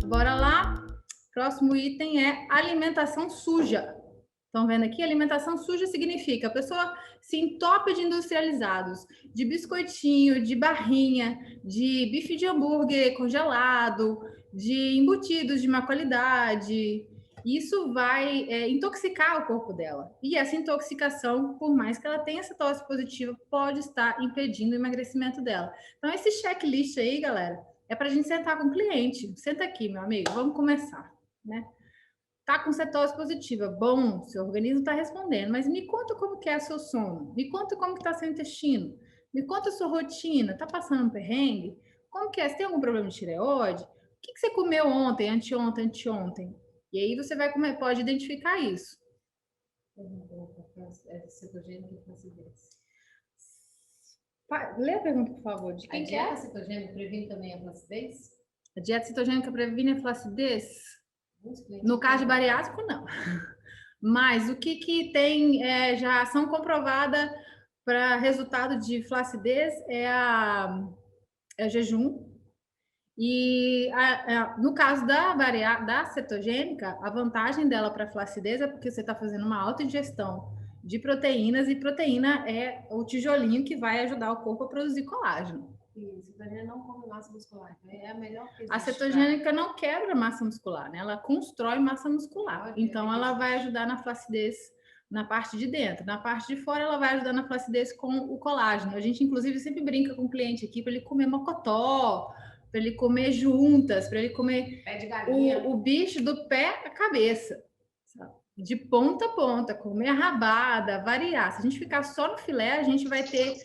Bora lá. Próximo item é alimentação suja. Estão vendo aqui? Alimentação suja significa a pessoa se entope de industrializados, de biscoitinho, de barrinha, de bife de hambúrguer congelado, de embutidos de má qualidade. Isso vai intoxicar o corpo dela. E essa intoxicação, por mais que ela tenha essa tosse positiva, pode estar impedindo o emagrecimento dela. Então, esse checklist aí, galera, é para a gente sentar com o cliente. Senta aqui, meu amigo, vamos começar, né? Tá com cetose positiva, bom, seu organismo está respondendo, mas me conta como que é seu sono, me conta como que está seu intestino, me conta a sua rotina, tá passando um perrengue? Como que é? Você tem algum problema de tireoide? O que você comeu ontem, anteontem? E aí você vai comer, pode identificar isso. Cetogênica e flacidez. Lê a pergunta, por favor. De quem a dieta cetogênica previne também a flacidez? A dieta cetogênica previne a flacidez? No caso de bariátrico, não. Mas o que tem já ação comprovada para resultado de flacidez é jejum. E no caso da cetogênica, a vantagem dela para flacidez é porque você está fazendo uma alta ingestão de proteínas, e proteína é o tijolinho que vai ajudar o corpo a produzir colágeno. Isso, a cetogênica não come massa muscular, é a melhor coisa. A cetogênica não quebra massa muscular, né? Ela constrói massa muscular. Então, ela vai ajudar na flacidez na parte de dentro. Na parte de fora, ela vai ajudar na flacidez com o colágeno. A gente, inclusive, sempre brinca com o cliente aqui para ele comer mocotó, para ele comer juntas, para ele comer pé de galinha. O bicho do pé à cabeça. De ponta a ponta, comer a rabada, variar. Se a gente ficar só no filé, a gente vai ter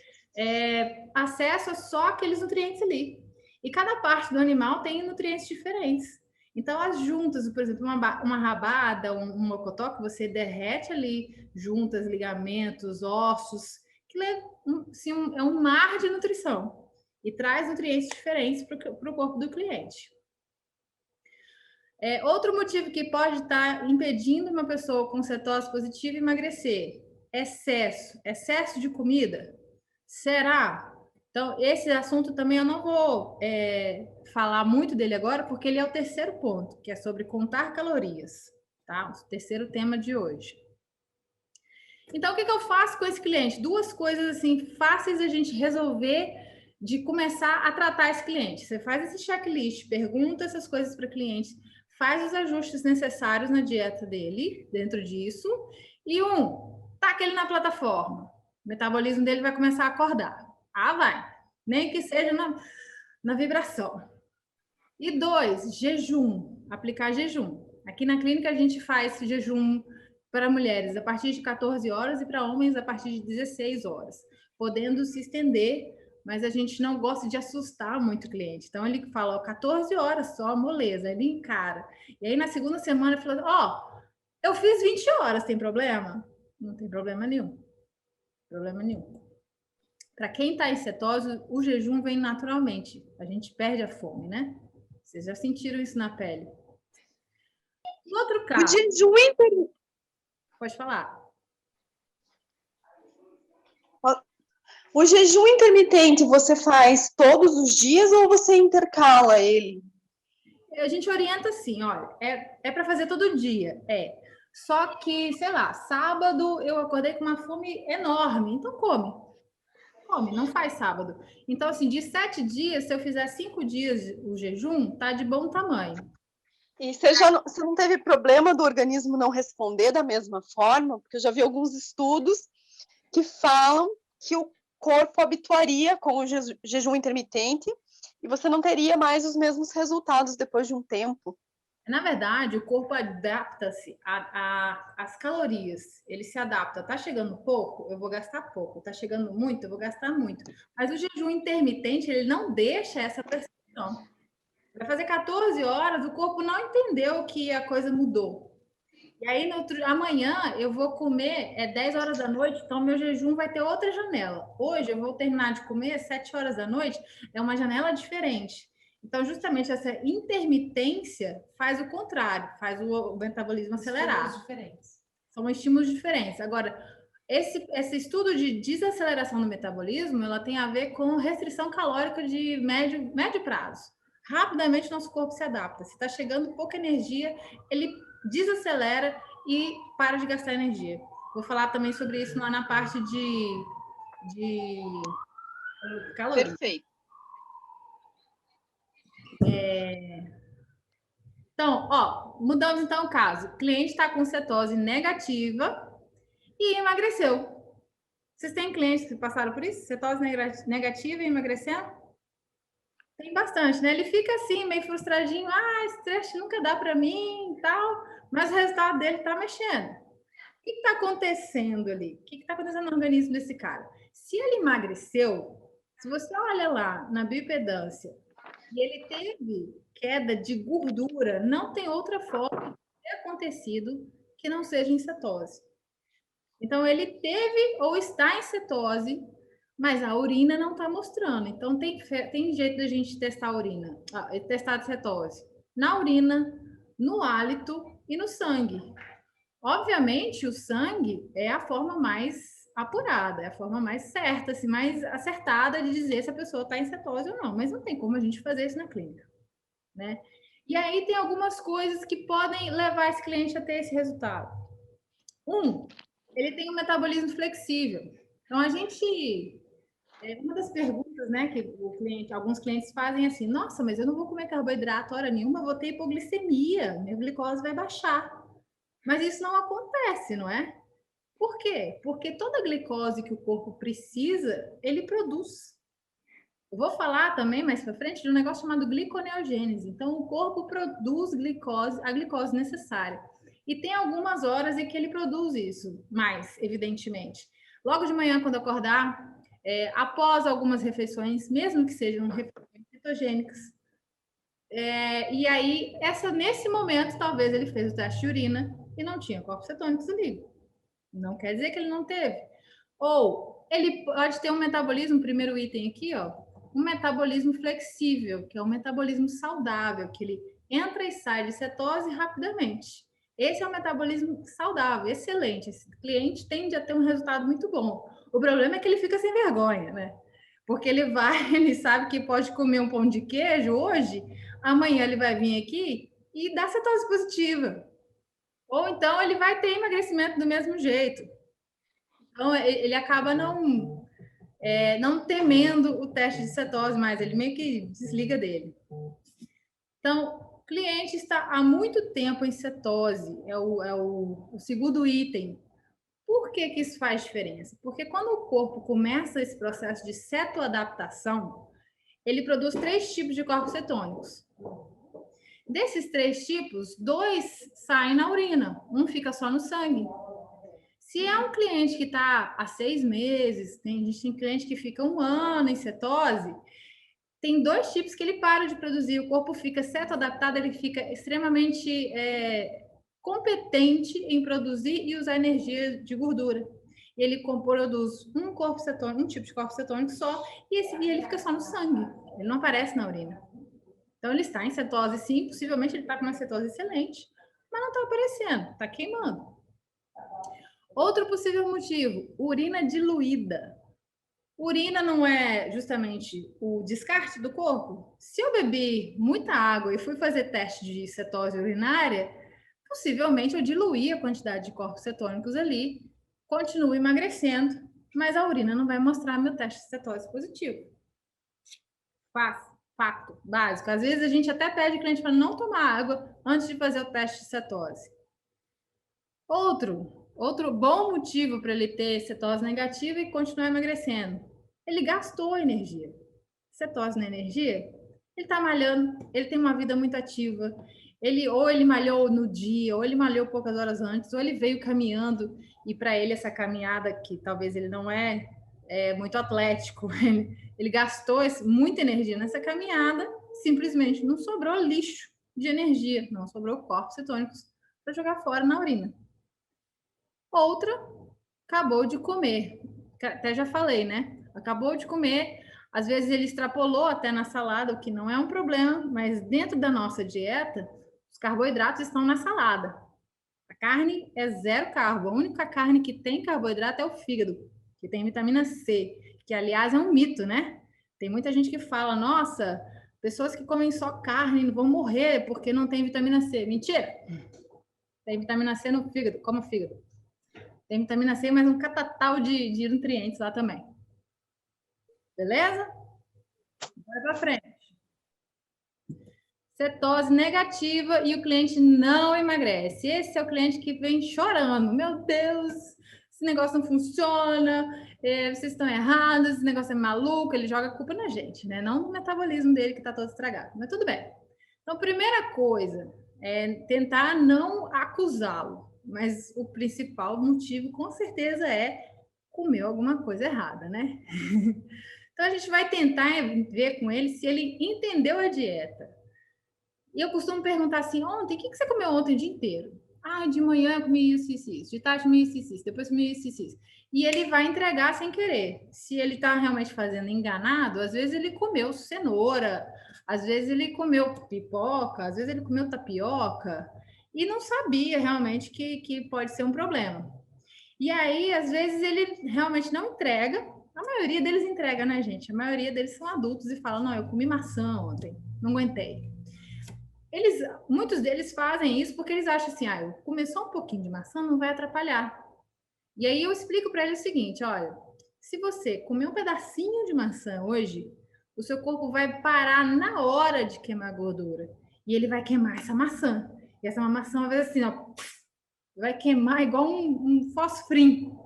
acesso a só aqueles nutrientes ali. E cada parte do animal tem nutrientes diferentes. Então, as juntas, por exemplo, uma rabada, um mocotó, que você derrete ali, juntas, ligamentos, ossos, que é um mar de nutrição. E traz nutrientes diferentes para o corpo do cliente. Outro motivo que pode estar impedindo uma pessoa com cetose positiva emagrecer: excesso de comida. Será? Então, esse assunto também eu não vou falar muito dele agora, porque ele é o terceiro ponto, que é sobre contar calorias, tá? O terceiro tema de hoje. Então, o que eu faço com esse cliente? Duas coisas assim fáceis a gente resolver de começar a tratar esse cliente. Você faz esse checklist, pergunta essas coisas para o cliente, faz os ajustes necessários na dieta dele, dentro disso, e taca ele na plataforma. O metabolismo dele vai começar a acordar. Vai. Nem que seja na vibração. E 2, jejum. Aplicar jejum. Aqui na clínica a gente faz jejum para mulheres a partir de 14 horas e para homens a partir de 16 horas, podendo se estender, mas a gente não gosta de assustar muito o cliente. Então ele fala, 14 horas só, moleza, ele encara. E aí na segunda semana ele fala, eu fiz 20 horas, tem problema? Não tem problema nenhum. Problema nenhum. Para quem está em cetose, o jejum vem naturalmente. A gente perde a fome, né? Vocês já sentiram isso na pele? Outro caso. O jejum Pode falar. O jejum intermitente você faz todos os dias ou você intercala ele? A gente orienta assim, olha, é para fazer todo dia, Só que, sei lá, sábado eu acordei com uma fome enorme, então come, não faz sábado. Então, assim, de 7 dias, se eu fizer 5 dias o jejum, tá de bom tamanho. E você não teve problema do organismo não responder da mesma forma? Porque eu já vi alguns estudos que falam que o corpo habituaria com o jejum intermitente e você não teria mais os mesmos resultados depois de um tempo. Na verdade, o corpo adapta-se às calorias. Ele se adapta. Tá chegando pouco, eu vou gastar pouco. Tá chegando muito, eu vou gastar muito. Mas o jejum intermitente, ele não deixa essa percepção. Vai fazer 14 horas, o corpo não entendeu que a coisa mudou. E aí, amanhã, eu vou comer 10 horas da noite, então meu jejum vai ter outra janela. Hoje, eu vou terminar de comer 7 horas da noite, é uma janela diferente. Então, justamente, essa intermitência faz o contrário, faz o metabolismo acelerar. Estímulos diferentes. São estímulos diferentes. Agora, Esse estudo de desaceleração do metabolismo, ela tem a ver com restrição calórica de médio prazo. Rapidamente nosso corpo se adapta. Se está chegando pouca energia, ele desacelera e para de gastar energia. Vou falar também sobre isso lá na parte de calor. Perfeito. Então, ó, mudamos então o caso. O cliente está com cetose negativa e emagreceu. Vocês têm clientes que passaram por isso? Cetose negativa e emagrecendo? Tem bastante, né? Ele fica assim, meio frustradinho. Ah, esse teste nunca dá para mim e tal. Mas o resultado dele está mexendo. O que está acontecendo ali? O que está acontecendo no organismo desse cara? Se ele emagreceu, se você olha lá na bioimpedância e ele teve queda de gordura, não tem outra forma de ter acontecido que não seja em cetose. Então, ele teve ou está em cetose, mas a urina não está mostrando. Então, tem jeito da gente testar a urina, testar a cetose. Na urina, no hálito e no sangue. Obviamente, o sangue é a forma mais apurada, é a forma mais certa, assim, mais acertada de dizer se a pessoa está em cetose ou não. Mas não tem como a gente fazer isso na clínica, né? E aí tem algumas coisas que podem levar esse cliente a ter esse resultado. Ele tem um metabolismo flexível. Então, uma das perguntas, né, que alguns clientes fazem assim, nossa, mas eu não vou comer carboidrato hora nenhuma, vou ter hipoglicemia, minha glicose vai baixar. Mas isso não acontece, não é? Por quê? Porque toda a glicose que o corpo precisa, ele produz. Eu vou falar também mais para frente de um negócio chamado gliconeogênese. Então, o corpo produz a glicose necessária. E tem algumas horas em que ele produz isso, mais, evidentemente. Logo de manhã, quando acordar, após algumas refeições, mesmo que sejam refeições cetogênicas. E aí, nesse momento, talvez ele fez o teste de urina e não tinha corpos cetônicos ali. Não quer dizer que ele não teve. Ou ele pode ter um metabolismo, primeiro item aqui, ó, um metabolismo flexível, que é um metabolismo saudável, que ele entra e sai de cetose rapidamente. Esse é um metabolismo saudável, excelente. Esse cliente tende a ter um resultado muito bom. O problema é que ele fica sem vergonha, né? Porque ele sabe que pode comer um pão de queijo hoje, amanhã ele vai vir aqui e dar cetose positiva. Ou então ele vai ter emagrecimento do mesmo jeito. Então, ele acaba não temendo o teste de cetose mais, ele meio que desliga dele. Então, o cliente está há muito tempo em cetose, é o segundo item. Por que isso faz diferença? Porque quando o corpo começa esse processo de cetoadaptação, ele produz 3 tipos de corpos cetônicos. Desses 3 tipos, 2 saem na urina, um fica só no sangue. Se é um cliente que está há 6 meses, a gente tem cliente que fica 1 ano em cetose, tem 2 tipos que ele para de produzir, o corpo fica cetoadaptado, ele fica extremamente competente em produzir e usar energia de gordura. Ele produz um corpo cetônico, um tipo de corpo cetônico só, e ele fica só no sangue, ele não aparece na urina. Então, ele está em cetose, sim, possivelmente ele está com uma cetose excelente, mas não está aparecendo, está queimando. Outro possível motivo, urina diluída. Urina não é justamente o descarte do corpo? Se eu bebi muita água e fui fazer teste de cetose urinária, possivelmente eu diluí a quantidade de corpos cetônicos ali, continuo emagrecendo, mas a urina não vai mostrar meu teste de cetose positivo. Fato básico. Às vezes a gente até pede o cliente para não tomar água antes de fazer o teste de cetose. Outro bom motivo para ele ter cetose negativa e continuar emagrecendo. Ele gastou energia. Cetose na energia, ele está malhando, ele tem uma vida muito ativa. Ou ele malhou no dia, ou ele malhou poucas horas antes, ou ele veio caminhando e para ele essa caminhada que talvez ele não é muito atlético, ele gastou muita energia nessa caminhada, simplesmente não sobrou lixo de energia, não sobrou corpos cetônicos para jogar fora na urina. Outra, acabou de comer, até já falei, né? Acabou de comer, às vezes ele extrapolou até na salada, o que não é um problema, mas dentro da nossa dieta, os carboidratos estão na salada. carne é zero carbo. A única carne que tem carboidrato é o fígado, que tem vitamina C, que, aliás, é um mito, né? Tem muita gente que fala, nossa, pessoas que comem só carne vão morrer porque não tem vitamina C. Mentira! Tem vitamina C no fígado, como fígado. Tem vitamina C, mas um catatal de nutrientes lá também. Beleza? Vai para frente. Cetose negativa e o cliente não emagrece. Esse é o cliente que vem chorando. Meu Deus, esse negócio não funciona, vocês estão errados, esse negócio é maluco. Ele joga a culpa na gente, né? Não no metabolismo dele que está todo estragado. Mas tudo bem. Então, primeira coisa é tentar não acusá-lo. Mas o principal motivo, com certeza, é comer alguma coisa errada, né? Então, a gente vai tentar ver com ele se ele entendeu a dieta. E eu costumo perguntar assim, ontem, o que você comeu ontem o dia inteiro? Ah, de manhã eu comi isso, isso, isso. De tarde eu comi isso, isso, depois comi isso, isso, isso. E ele vai entregar sem querer. Se ele está realmente fazendo enganado, às vezes ele comeu cenoura, às vezes ele comeu pipoca, às vezes ele comeu tapioca e não sabia realmente que pode ser um problema. E aí, às vezes, ele realmente não entrega. A maioria deles entrega, né, gente? A maioria deles são adultos e falam, não, eu comi maçã ontem, não aguentei. Muitos deles fazem isso porque eles acham assim, eu comer só um pouquinho de maçã não vai atrapalhar. E aí eu explico para eles o seguinte, olha, se você comer um pedacinho de maçã hoje, o seu corpo vai parar na hora de queimar gordura. E ele vai queimar essa maçã. E essa maçã vai assim, ó, vai queimar igual um fosforinho.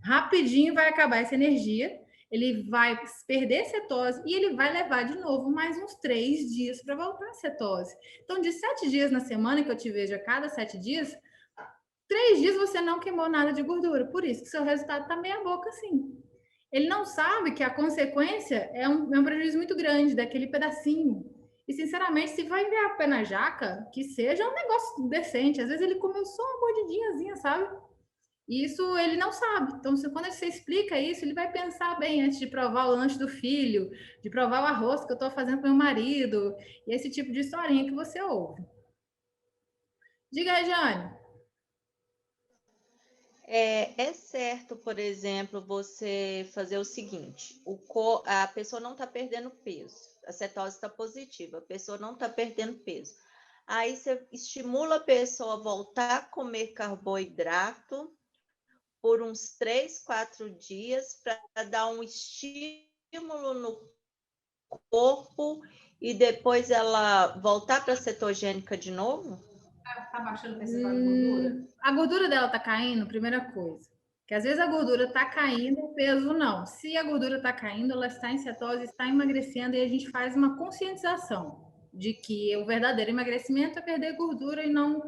Rapidinho vai acabar essa energia, ele vai perder cetose e ele vai levar de novo mais uns 3 dias para voltar a cetose. Então, de 7 dias na semana, que eu te vejo a cada 7 dias, 3 dias você não queimou nada de gordura. Por isso que seu resultado está meia boca assim. Ele não sabe que a consequência é um prejuízo muito grande daquele pedacinho. E, sinceramente, se vai enviar o pé na jaca, que seja um negócio decente. Às vezes ele comeu só uma mordidinhazinha, sabe? E isso ele não sabe. Então, quando você explica isso, ele vai pensar bem antes de provar o lanche do filho, de provar o arroz que eu estou fazendo com meu marido, e esse tipo de historinha que você ouve. Diga aí, Jane. É certo, por exemplo, você fazer o seguinte: a pessoa não está perdendo peso, a cetose está positiva, a pessoa não está perdendo peso. Aí você estimula a pessoa a voltar a comer carboidrato por uns 3, 4 dias para dar um estímulo no corpo e depois ela voltar para a cetogênica de novo? Tá baixando o percentual de gordura? A gordura dela tá caindo, primeira coisa. Que às vezes a gordura tá caindo, o peso não. Se a gordura tá caindo, ela está em cetose, está emagrecendo, e a gente faz uma conscientização de que o verdadeiro emagrecimento é perder gordura e não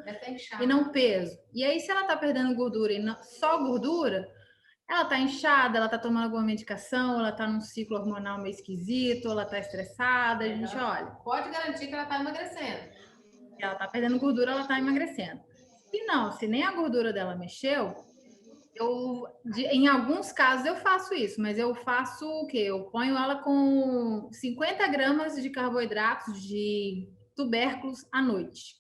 peso. E aí, se ela tá perdendo gordura e não, só gordura, ela tá inchada, ela tá tomando alguma medicação, ela tá num ciclo hormonal meio esquisito, ela tá estressada, a gente olha. Pode garantir que ela tá emagrecendo. Ela tá perdendo gordura, ela tá emagrecendo. Se não, se nem a gordura dela mexeu, em alguns casos eu faço isso, mas eu faço o quê? Eu ponho ela com 50 gramas de carboidratos de tubérculos à noite.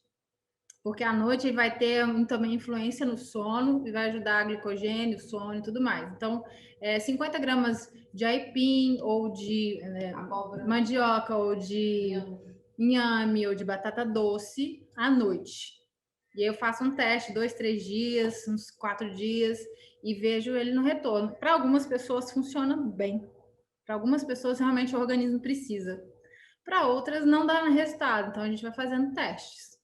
Porque à noite ele vai ter também influência no sono e vai ajudar a glicogênio, sono e tudo mais. Então, 50 gramas de aipim ou de mandioca ou de inhame ou de batata doce à noite. E aí eu faço um teste, 2, 3 dias, uns 4 dias, e vejo ele no retorno. Para algumas pessoas funciona bem. Para algumas pessoas realmente o organismo precisa. Para outras não dá resultado. Então a gente vai fazendo testes.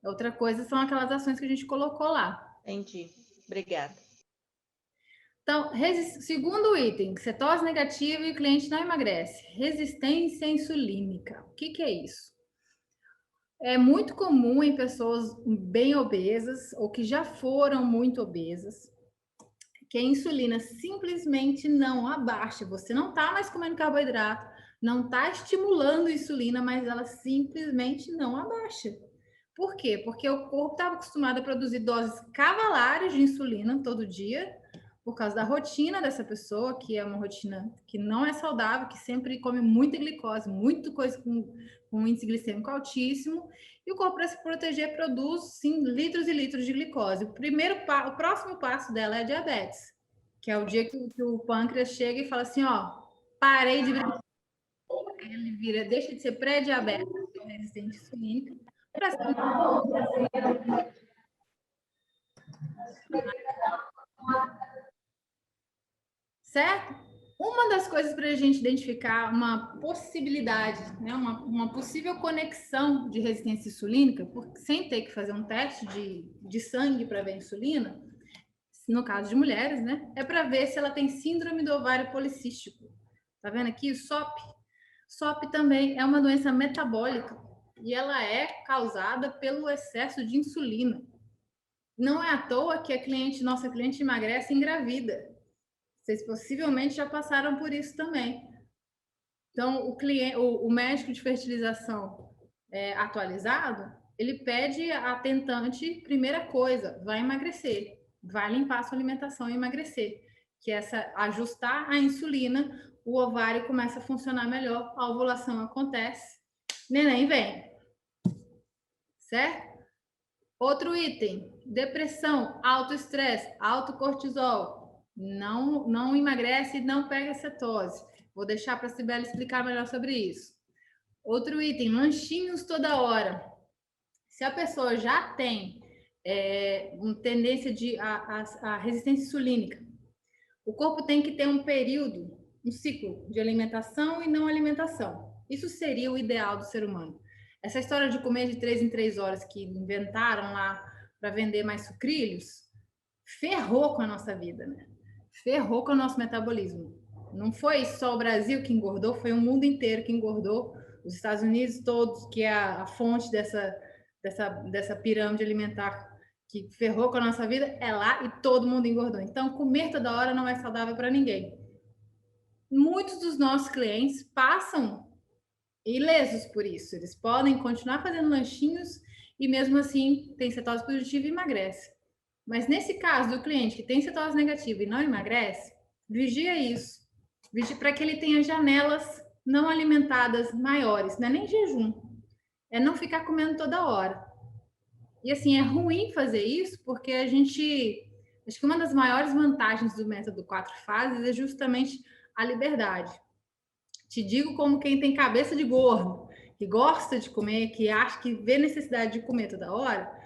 Outra coisa são aquelas ações que a gente colocou lá. Entendi. Obrigada. Então, segundo item, cetose negativa e o cliente não emagrece. Resistência insulínica. O que é isso? É muito comum em pessoas bem obesas ou que já foram muito obesas, que a insulina simplesmente não abaixa. Você não está mais comendo carboidrato, não está estimulando a insulina, mas ela simplesmente não abaixa. Por quê? Porque o corpo estava acostumado a produzir doses cavalares de insulina todo dia, por causa da rotina dessa pessoa, que é uma rotina que não é saudável, que sempre come muita glicose, muita coisa com índice glicêmico altíssimo, e o corpo, para se proteger, produz, sim, litros e litros de glicose. O próximo passo dela é a diabetes, que é o dia que o pâncreas chega e fala assim, ó, parei de beber. Ele vira, deixa de ser pré-diabético, resistente insulínica, para ser certo? Uma das coisas para a gente identificar uma possibilidade, né, uma possível conexão de resistência insulínica, sem ter que fazer um teste de sangue para ver a insulina, no caso de mulheres, né, é para ver se ela tem síndrome do ovário policístico. Tá vendo aqui o SOP? SOP também é uma doença metabólica e ela é causada pelo excesso de insulina. Não é à toa que nossa cliente emagrece e engravida. Vocês possivelmente já passaram por isso também. Então, o médico de fertilização atualizado, ele pede à tentante, primeira coisa, vai emagrecer, vai limpar a sua alimentação e emagrecer, que ajustar a insulina, o ovário começa a funcionar melhor, a ovulação acontece, neném vem, certo? Outro item, depressão, alto estresse, alto cortisol, não emagrece e não pega cetose. Vou deixar para a Cibele explicar melhor sobre isso. Outro item, lanchinhos toda hora. Se a pessoa já tem uma tendência a resistência insulínica, o corpo tem que ter um período, um ciclo de alimentação e não alimentação. Isso seria o ideal do ser humano. Essa história de comer de 3 em 3 horas que inventaram lá para vender mais sucrilhos, ferrou com a nossa vida, né? Ferrou com o nosso metabolismo. Não foi só o Brasil que engordou, foi o mundo inteiro que engordou. Os Estados Unidos todos, que é a fonte dessa pirâmide alimentar que ferrou com a nossa vida, é lá e todo mundo engordou. Então, comer toda hora não é saudável para ninguém. Muitos dos nossos clientes passam ilesos por isso. Eles podem continuar fazendo lanchinhos e mesmo assim tem cetose positiva e emagrece. Mas nesse caso do cliente que tem cetose negativa e não emagrece, vigia isso. Vigia para que ele tenha janelas não alimentadas maiores, não é nem jejum. É não ficar comendo toda hora. E assim, é ruim fazer isso porque acho que uma das maiores vantagens do método 4 fases é justamente a liberdade. Te digo como quem tem cabeça de gordo, que gosta de comer, que acha que vê necessidade de comer toda hora,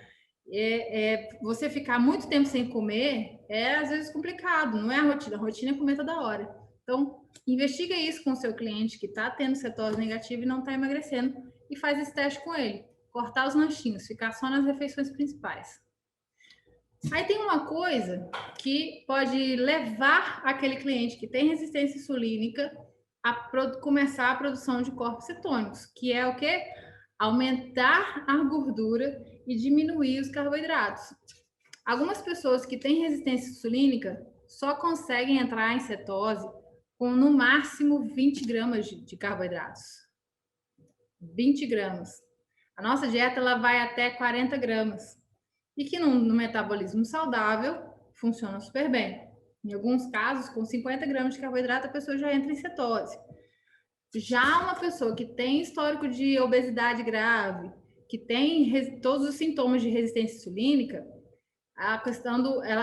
você ficar muito tempo sem comer é às vezes complicado, não é a rotina é comer toda hora. Então, investiga isso com o seu cliente que está tendo cetose negativa e não está emagrecendo e faz esse teste com ele. Cortar os lanchinhos, ficar só nas refeições principais. Aí tem uma coisa que pode levar aquele cliente que tem resistência insulínica a começar a produção de corpos cetônicos, que é o quê? Aumentar a gordura e diminuir os carboidratos. Algumas pessoas que têm resistência insulínica só conseguem entrar em cetose com no máximo 20 gramas de carboidratos. 20 gramas. A nossa dieta ela vai até 40 gramas. E que no metabolismo saudável funciona super bem. Em alguns casos, com 50 gramas de carboidrato, a pessoa já entra em cetose. Já uma pessoa que tem histórico de obesidade grave, que tem todos os sintomas de resistência insulínica, a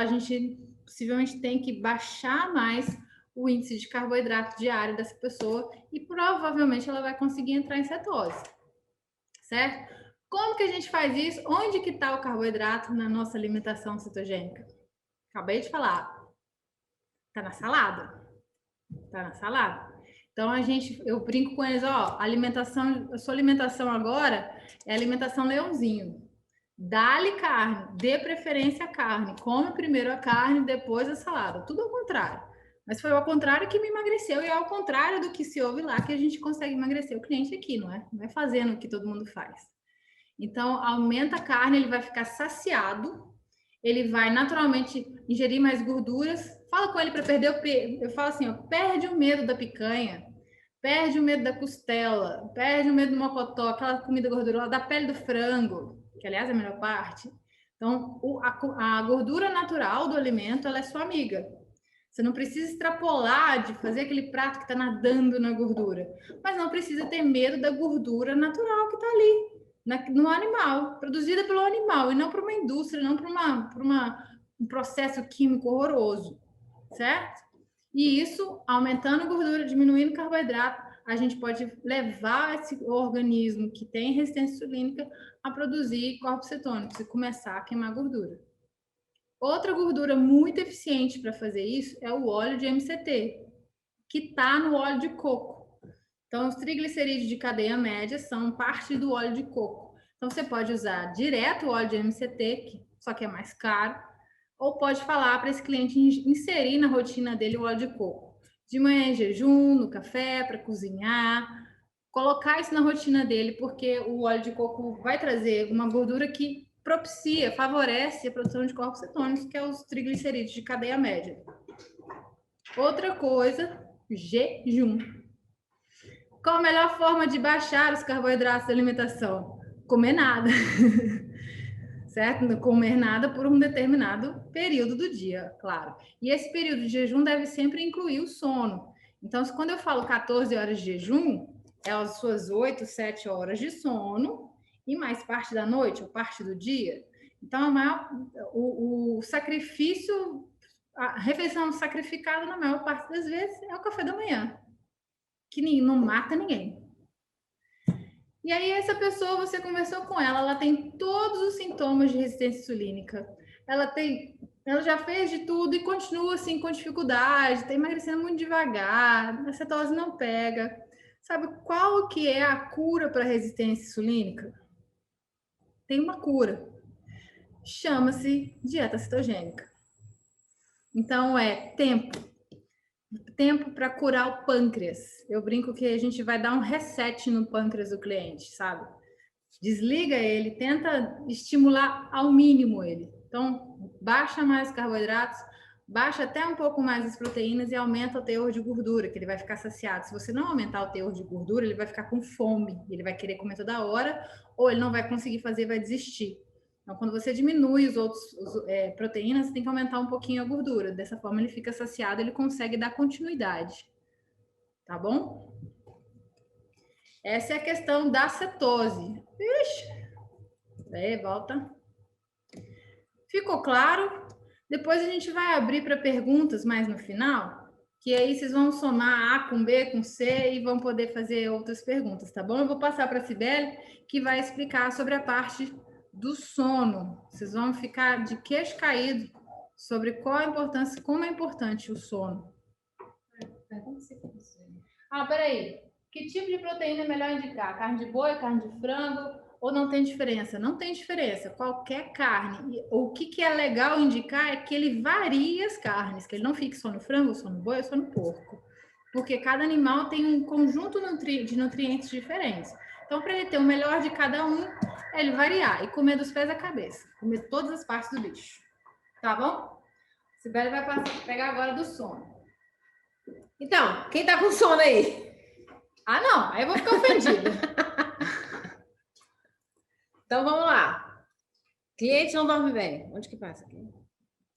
gente possivelmente tem que baixar mais o índice de carboidrato diário dessa pessoa e provavelmente ela vai conseguir entrar em cetose, certo? Como que a gente faz isso? Onde que está o carboidrato na nossa alimentação cetogênica? Acabei de falar. Está na salada. Está na salada. Então, eu brinco com eles, ó, a sua alimentação agora é alimentação leãozinho. Dá-lhe carne, dê preferência à carne. Come primeiro a carne, depois a salada. Tudo ao contrário. Mas foi ao contrário que me emagreceu e é ao contrário do que se ouve lá que a gente consegue emagrecer o cliente aqui, não é? Não é fazendo o que todo mundo faz. Então, aumenta a carne, ele vai ficar saciado, ele vai naturalmente ingerir mais gorduras. Fala com ele para perder o peso. Eu falo assim, ó, perde o medo da picanha, perde o medo da costela, perde o medo do mocotó, aquela comida gordurosa, da pele do frango, que aliás é a melhor parte. Então, a gordura natural do alimento, ela é sua amiga. Você não precisa extrapolar de fazer aquele prato que está nadando na gordura, mas não precisa ter medo da gordura natural que está ali, no animal, produzida pelo animal, e não para uma indústria, não para um processo químico horroroso, certo? E isso, aumentando a gordura, diminuindo o carboidrato, a gente pode levar esse organismo que tem resistência insulínica a produzir corpos cetônicos e começar a queimar gordura. Outra gordura muito eficiente para fazer isso é o óleo de MCT, que está no óleo de coco. Então, os triglicerídeos de cadeia média são parte do óleo de coco. Então, você pode usar direto o óleo de MCT, só que é mais caro, ou pode falar para esse cliente inserir na rotina dele o óleo de coco. De manhã em jejum, no café, para cozinhar, colocar isso na rotina dele, porque o óleo de coco vai trazer uma gordura que propicia, favorece a produção de corpos cetônicos, que é os triglicerídeos de cadeia média. Outra coisa, jejum. Qual a melhor forma de baixar os carboidratos da alimentação? Comer nada. Certo? Não comer nada por um determinado período do dia, claro. E esse período de jejum deve sempre incluir o sono. Então, quando eu falo 14 horas de jejum, é as suas 8, 7 horas de sono e mais parte da noite ou parte do dia. Então, o sacrifício, a refeição sacrificada, na maior parte das vezes, é o café da manhã, que não mata ninguém. E aí, essa pessoa, você conversou com ela tem todos os sintomas de resistência insulínica. Ela já fez de tudo e continua assim com dificuldade, está emagrecendo muito devagar, a cetose não pega. Sabe qual que é a cura para a resistência insulínica? Tem uma cura. Chama-se dieta cetogênica. Então, é tempo para curar o pâncreas. Eu brinco que a gente vai dar um reset no pâncreas do cliente, sabe? Desliga ele, tenta estimular ao mínimo ele. Então, baixa mais carboidratos, baixa até um pouco mais as proteínas e aumenta o teor de gordura, que ele vai ficar saciado. Se você não aumentar o teor de gordura, ele vai ficar com fome, ele vai querer comer toda hora, ou ele não vai conseguir fazer, vai desistir. Então, quando você diminui os outros proteínas, você tem que aumentar um pouquinho a gordura. Dessa forma, ele fica saciado, ele consegue dar continuidade. Tá bom? Essa é a questão da cetose. Ixi. Aí, volta. Ficou claro? Depois a gente vai abrir para perguntas mais no final, que aí vocês vão somar A com B com C e vão poder fazer outras perguntas, tá bom? Eu vou passar para a Cibele, que vai explicar sobre a parte do sono. Vocês vão ficar de queixo caído sobre qual a importância, como é importante o sono. Peraí. Que tipo de proteína é melhor indicar? Carne de boi, carne de frango? Ou não tem diferença? Não tem diferença. Qualquer carne. O que é legal indicar é que ele varie as carnes, que ele não fique só no frango, só no boi, ou só no porco. Porque cada animal tem um conjunto de nutrientes diferentes. Então, para ele ter o melhor de cada um, é ele variar e comer dos pés à cabeça. Comer todas as partes do bicho. Tá bom? Sibeli vai pegar agora do sono. Então, quem tá com sono aí? Não, aí eu vou ficar ofendida. Então, vamos lá. Cliente não dorme bem. Onde que passa aqui?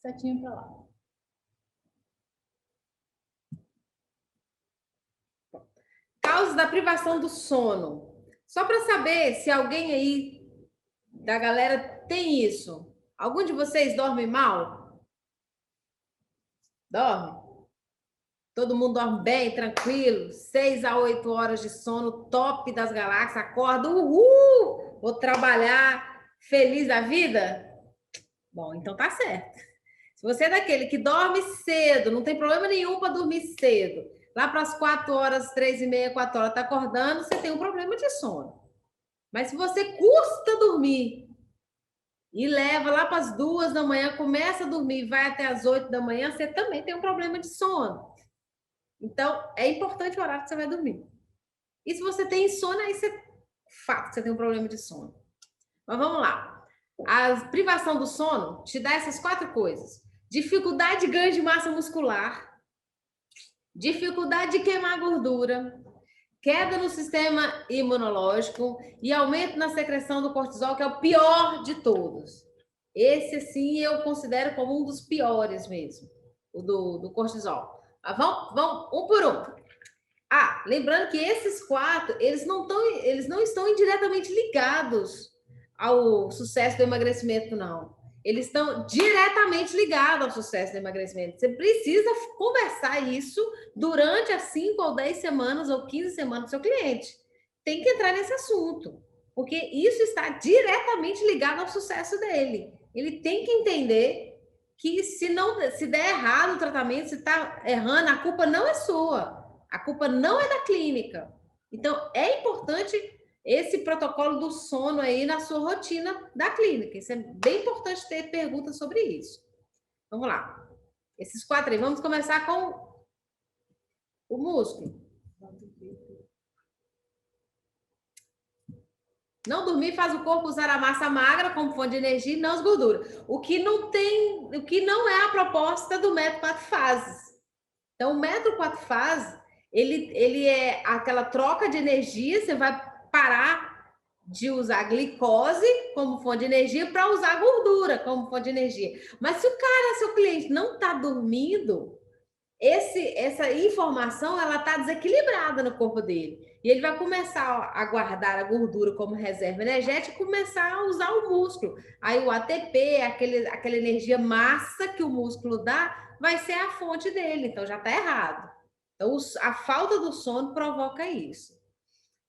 Setinho para lá. Causas da privação do sono. Só para saber se alguém aí da galera tem isso. Algum de vocês dorme mal? Dorme? Todo mundo dorme bem, tranquilo, 6 a 8 horas de sono, top das galáxias, acorda, uhul, vou trabalhar, feliz da vida? Bom, então tá certo. Se você é daquele que dorme cedo, não tem problema nenhum para dormir cedo, lá para as 4 horas, 3h30, 4 horas, tá acordando, você tem um problema de sono. Mas se você custa dormir e leva lá para as 2 da manhã, começa a dormir, vai até as 8 da manhã, você também tem um problema de sono. Então, é importante o horário que você vai dormir. E se você tem insônia, aí você tem um problema de sono. Mas vamos lá. A privação do sono te dá essas 4 coisas. Dificuldade de ganho de massa muscular, dificuldade de queimar gordura, queda no sistema imunológico e aumento na secreção do cortisol, que é o pior de todos. Esse, sim, eu considero como um dos piores mesmo. o do cortisol. Mas vamos um por um. Lembrando que esses 4, eles não estão indiretamente ligados ao sucesso do emagrecimento, não. Eles estão diretamente ligados ao sucesso do emagrecimento. Você precisa conversar isso durante as 5 ou 10 semanas ou 15 semanas do seu cliente. Tem que entrar nesse assunto, porque isso está diretamente ligado ao sucesso dele. Ele tem que entender que se der errado o tratamento, se está errando, a culpa não é sua. A culpa não é da clínica. Então, é importante esse protocolo do sono aí na sua rotina da clínica. Isso é bem importante ter perguntas sobre isso. Vamos lá. Esses 4 aí. Vamos começar com o músculo. Não dormir faz o corpo usar a massa magra como fonte de energia e não as gorduras. O que não é a proposta do método 4 fases. Então, o método 4 fases, ele é aquela troca de energia, você vai parar de usar a glicose como fonte de energia para usar a gordura como fonte de energia. Mas se o cara, seu cliente, não está dormindo, essa informação ela está desequilibrada no corpo dele. E ele vai começar a guardar a gordura como reserva energética e começar a usar o músculo. Aí o ATP, aquela energia massa que o músculo dá, vai ser a fonte dele. Então já está errado. Então a falta do sono provoca isso.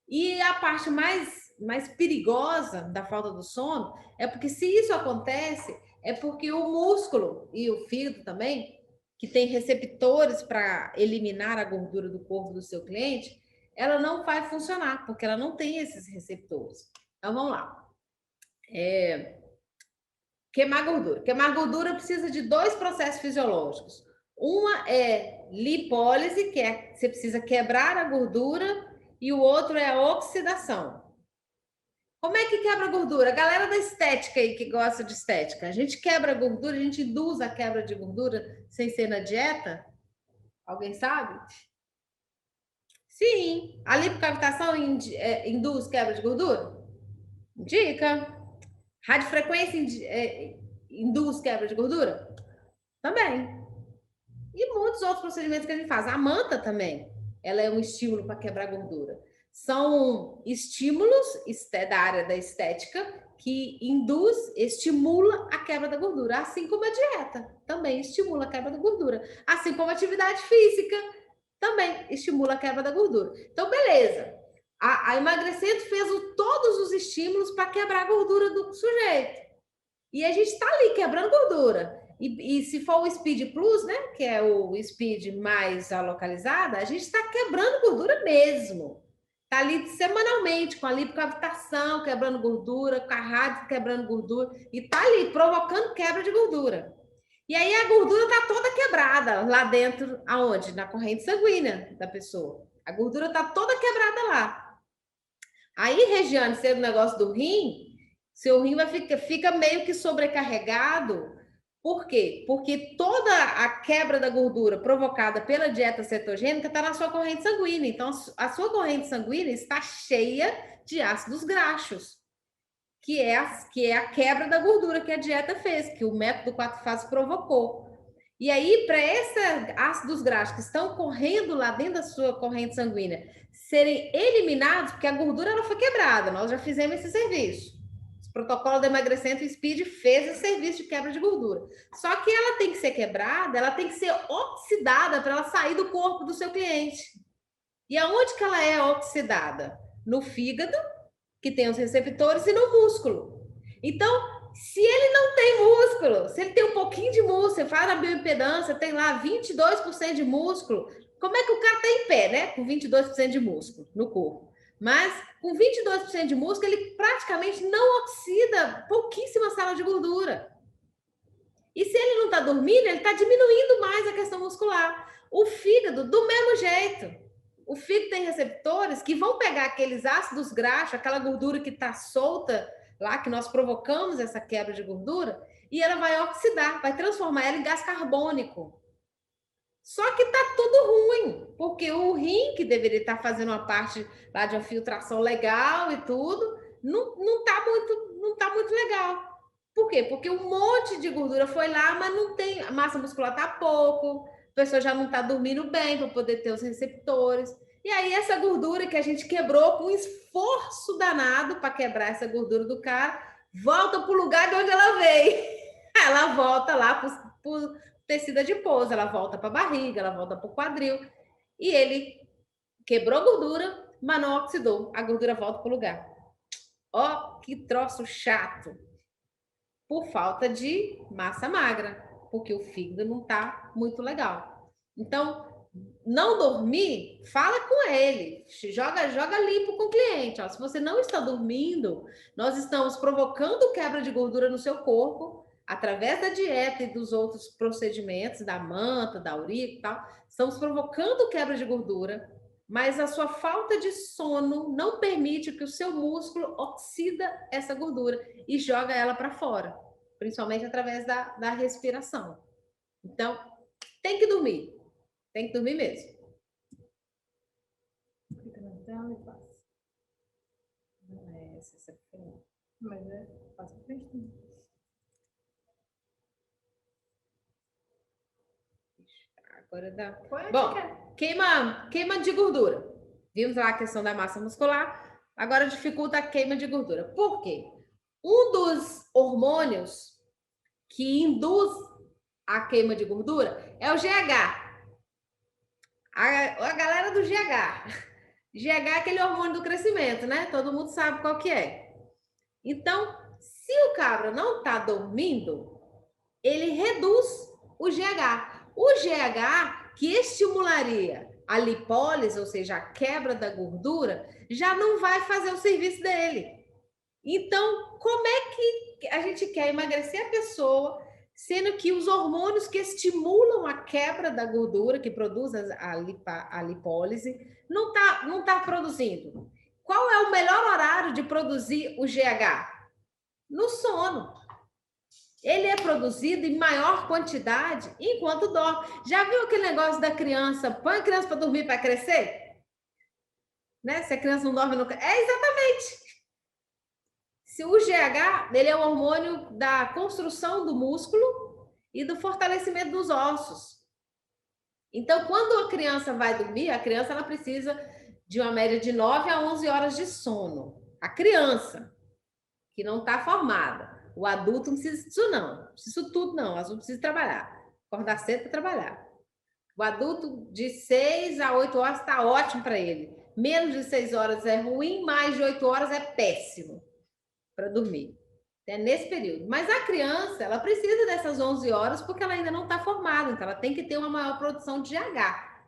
E a parte mais perigosa da falta do sono é porque se isso acontece, é porque o músculo e o fígado também, que tem receptores para eliminar a gordura do corpo do seu cliente, ela não vai funcionar, porque ela não tem esses receptores. Então, vamos lá. Queimar gordura. Queimar gordura precisa de 2 processos fisiológicos. Uma é lipólise, que você precisa quebrar a gordura, e o outro é a oxidação. Como é que quebra a gordura? A galera da estética aí que gosta de estética, a gente quebra a gordura, a gente induz a quebra de gordura sem ser na dieta? Alguém sabe? Sim. A lipocavitação induz quebra de gordura? Indica. Radiofrequência induz quebra de gordura? Também. E muitos outros procedimentos que a gente faz. A manta também, ela é um estímulo para quebrar gordura. São estímulos da área da estética que estimula a quebra da gordura, assim como a dieta também estimula a quebra da gordura, assim como a atividade física também estimula a quebra da gordura. Então, beleza. A Emagrecendo fez todos os estímulos para quebrar a gordura do sujeito. E a gente está ali quebrando gordura. E se for o Speed Plus, né, que é o Speed mais localizada, a gente está quebrando gordura mesmo. Está ali semanalmente, com a lipocavitação, quebrando gordura, com a rádio quebrando gordura, e está ali provocando quebra de gordura. E aí a gordura está toda quebrada lá dentro, aonde? Na corrente sanguínea da pessoa. A gordura está toda quebrada lá. Aí, Regiane, se é o negócio do rim, seu rim fica meio que sobrecarregado. Por quê? Porque toda a quebra da gordura provocada pela dieta cetogênica está na sua corrente sanguínea. Então, a sua corrente sanguínea está cheia de ácidos graxos, que é a quebra da gordura que a dieta fez, que o método 4 fases provocou. E aí, para esses ácidos graxos que estão correndo lá dentro da sua corrente sanguínea serem eliminados, porque a gordura ela foi quebrada, nós já fizemos esse serviço. O protocolo de emagrecimento Speed fez esse serviço de quebra de gordura. Só que ela tem que ser quebrada, ela tem que ser oxidada para ela sair do corpo do seu cliente. E aonde que ela é oxidada? No fígado, que tem os receptores, e no músculo. Então, se ele não tem músculo, se ele tem um pouquinho de músculo, você faz a bioimpedância, tem lá 22% de músculo, como é que o cara está em pé, né? Com 22% de músculo no corpo. Mas com 22% de músculo, ele praticamente não oxida pouquíssima sala de gordura. E se ele não está dormindo, ele está diminuindo mais a questão muscular. O fígado, do mesmo jeito. O fígado tem receptores que vão pegar aqueles ácidos graxos, aquela gordura que está solta lá, que nós provocamos essa quebra de gordura, e ela vai oxidar, vai transformar ela em gás carbônico. Só que tá tudo ruim, porque o rim, que deveria estar fazendo uma parte lá de uma filtração legal e tudo, não tá muito legal. Por quê? Porque um monte de gordura foi lá, mas não tem, a massa muscular tá pouco, a pessoa já não tá dormindo bem para poder ter os receptores. E aí essa gordura que a gente quebrou com um esforço danado para quebrar essa gordura do cara, volta para o lugar de onde ela veio. Ela volta lá para o tecido adiposo, ela volta para a barriga, ela volta para o quadril. E ele quebrou a gordura, mas não oxidou. A gordura volta para o lugar. Ó, que troço chato. Por falta de massa magra, porque o fígado não está muito legal. Então, não dormir, fala com ele, joga limpo com o cliente. Ó, se você não está dormindo, nós estamos provocando quebra de gordura no seu corpo, através da dieta e dos outros procedimentos, da manta, da auric e tal, estamos provocando quebra de gordura, mas a sua falta de sono não permite que o seu músculo oxida essa gordura e joga ela para fora, principalmente através da respiração. Então, tem que dormir. Tem que dormir mesmo. Fica na tela e passa. Não é essa aqui. Mas é, passa pra frente também. Agora dá. Põe Bom, aqui, queima de gordura. Vimos lá a questão da massa muscular. Agora dificulta a queima de gordura. Por quê? Um dos hormônios que induz a queima de gordura é o GH. A galera do GH. GH é aquele hormônio do crescimento, né? Todo mundo sabe qual que é. Então, se o cabra não está dormindo, ele reduz o GH. O GH, que estimularia a lipólise, ou seja, a quebra da gordura, já não vai fazer o serviço dele. Então, como é que a gente quer emagrecer a pessoa, sendo que os hormônios que estimulam a quebra da gordura, que produz a lipólise, não tá produzindo? Qual é o melhor horário de produzir o GH? No sono. Ele é produzido em maior quantidade enquanto dorme. Já viu aquele negócio da criança? Põe a criança para dormir para crescer? Né? Se a criança não dorme, não... É exatamente. Se o GH, ele é o hormônio da construção do músculo e do fortalecimento dos ossos. Então, quando a criança vai dormir, a criança ela precisa de uma média de 9 a 11 horas de sono. A criança que não está formada. O adulto não precisa disso, não. Não precisa disso tudo, não. O adulto precisa trabalhar. Acordar cedo para trabalhar. O adulto de 6 a 8 horas está ótimo para ele. Menos de 6 horas é ruim, mais de 8 horas é péssimo para dormir. É nesse período. Mas a criança, ela precisa dessas 11 horas porque ela ainda não está formada. Então, ela tem que ter uma maior produção de GH.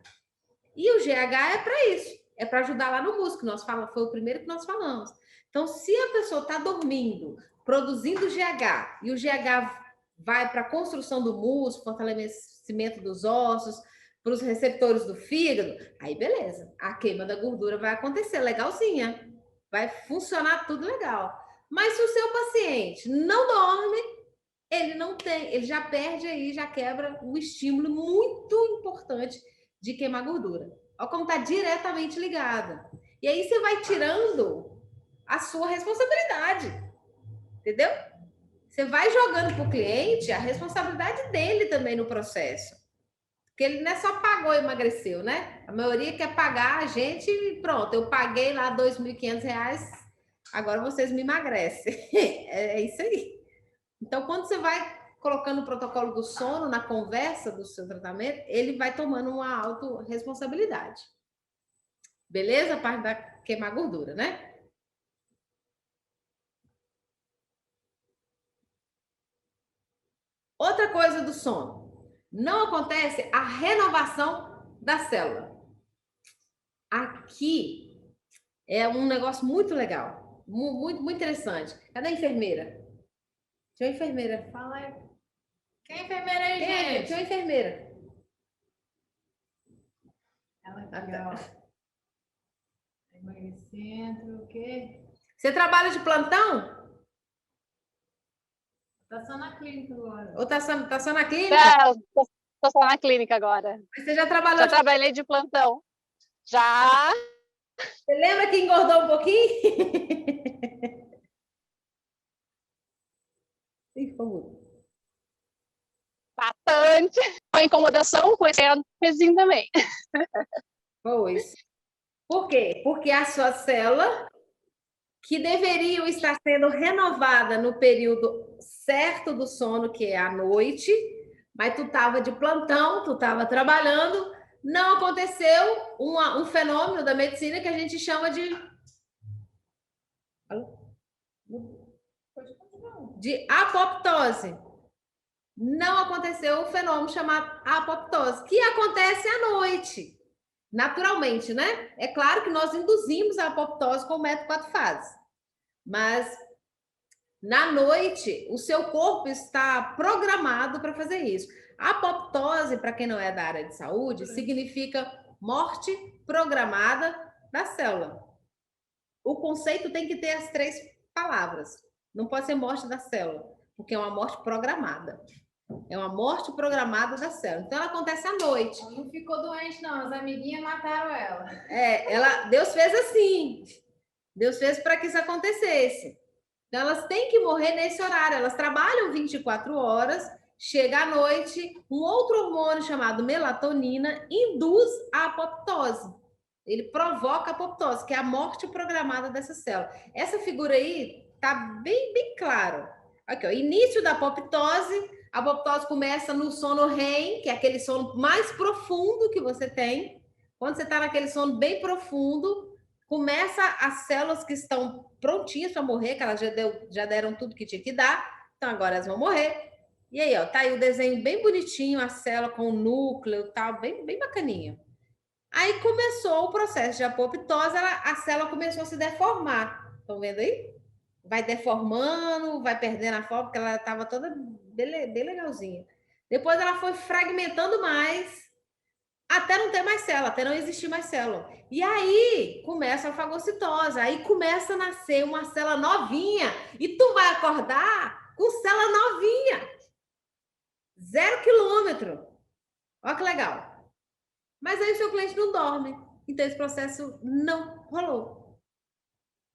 E o GH é para isso. É para ajudar lá no músculo. Foi o primeiro que nós falamos. Então, se a pessoa está dormindo, produzindo GH, e o GH vai para a construção do músculo, fortalecimento dos ossos, para os receptores do fígado, aí beleza. A queima da gordura vai acontecer, legalzinha. Vai funcionar tudo legal. Mas se o seu paciente não dorme, ele já perde aí, já quebra um estímulo muito importante de queimar gordura. Olha como está diretamente ligada. E aí você vai tirando a sua responsabilidade. Entendeu? Você vai jogando para o cliente a responsabilidade dele também no processo. Porque ele não é só pagou e emagreceu, né? A maioria quer pagar a gente e pronto, eu paguei lá R$2.500, agora vocês me emagrecem. É isso aí. Então, quando você vai colocando o protocolo do sono na conversa do seu tratamento, ele vai tomando uma autorresponsabilidade. Beleza? A parte da queimar gordura, né? Outra coisa do sono. Não acontece a renovação da célula. Aqui é um negócio muito legal. Muito, muito interessante. Cadê a enfermeira? Tinha uma enfermeira. Fala aí. Quem é enfermeira aí, gente? Tinha uma enfermeira. Ela aqui, ó. Emagrecendo, o quê? Você trabalha de plantão? Tá só na clínica agora. Ou tá só na clínica? Tô só na clínica agora. Você já trabalhou Já trabalhei de plantão. Já. Você lembra que engordou um pouquinho? ficou? Bastante. Com incomodação, com esse pezinho também. Pois. Por quê? Porque a sua célula, que deveriam estar sendo renovada no período certo do sono, que é à noite, mas tu estava de plantão, tu estava trabalhando, não aconteceu um fenômeno da medicina que a gente chama de apoptose. Não aconteceu um fenômeno chamado apoptose, que acontece à noite, naturalmente, né? É claro que nós induzimos a apoptose com o método 4 fases, mas na noite o seu corpo está programado para fazer isso. A apoptose, para quem não é da área de saúde, significa morte programada da célula. O conceito tem que ter as 3 palavras. Não pode ser morte da célula, porque é uma morte programada. É uma morte programada da célula. Então, ela acontece à noite. Ela não ficou doente, não. As amiguinhas mataram ela. Deus fez assim. Deus fez para que isso acontecesse. Então, elas têm que morrer nesse horário. Elas trabalham 24 horas, chega à noite, um outro hormônio chamado melatonina induz a apoptose. Ele provoca a apoptose, que é a morte programada dessa célula. Essa figura aí tá bem, bem claro. Aqui, ó, início da apoptose. A apoptose começa no sono REM, que é aquele sono mais profundo que você tem. Quando você está naquele sono bem profundo, começa as células que estão prontinhas para morrer, que elas já deram tudo que tinha que dar, então agora elas vão morrer. E aí, ó, tá aí o desenho bem bonitinho, a célula com o núcleo, tal, bem, bem bacaninha. Aí começou o processo de apoptose, a célula começou a se deformar. Estão vendo aí? Vai deformando, vai perdendo a forma, porque ela estava toda bem legalzinha. Depois ela foi fragmentando mais, até não ter mais célula, até não existir mais célula. E aí começa a fagocitose, aí começa a nascer uma célula novinha, e tu vai acordar com célula novinha. 0 quilômetro. Olha que legal. Mas aí o seu cliente não dorme. Então esse processo não rolou.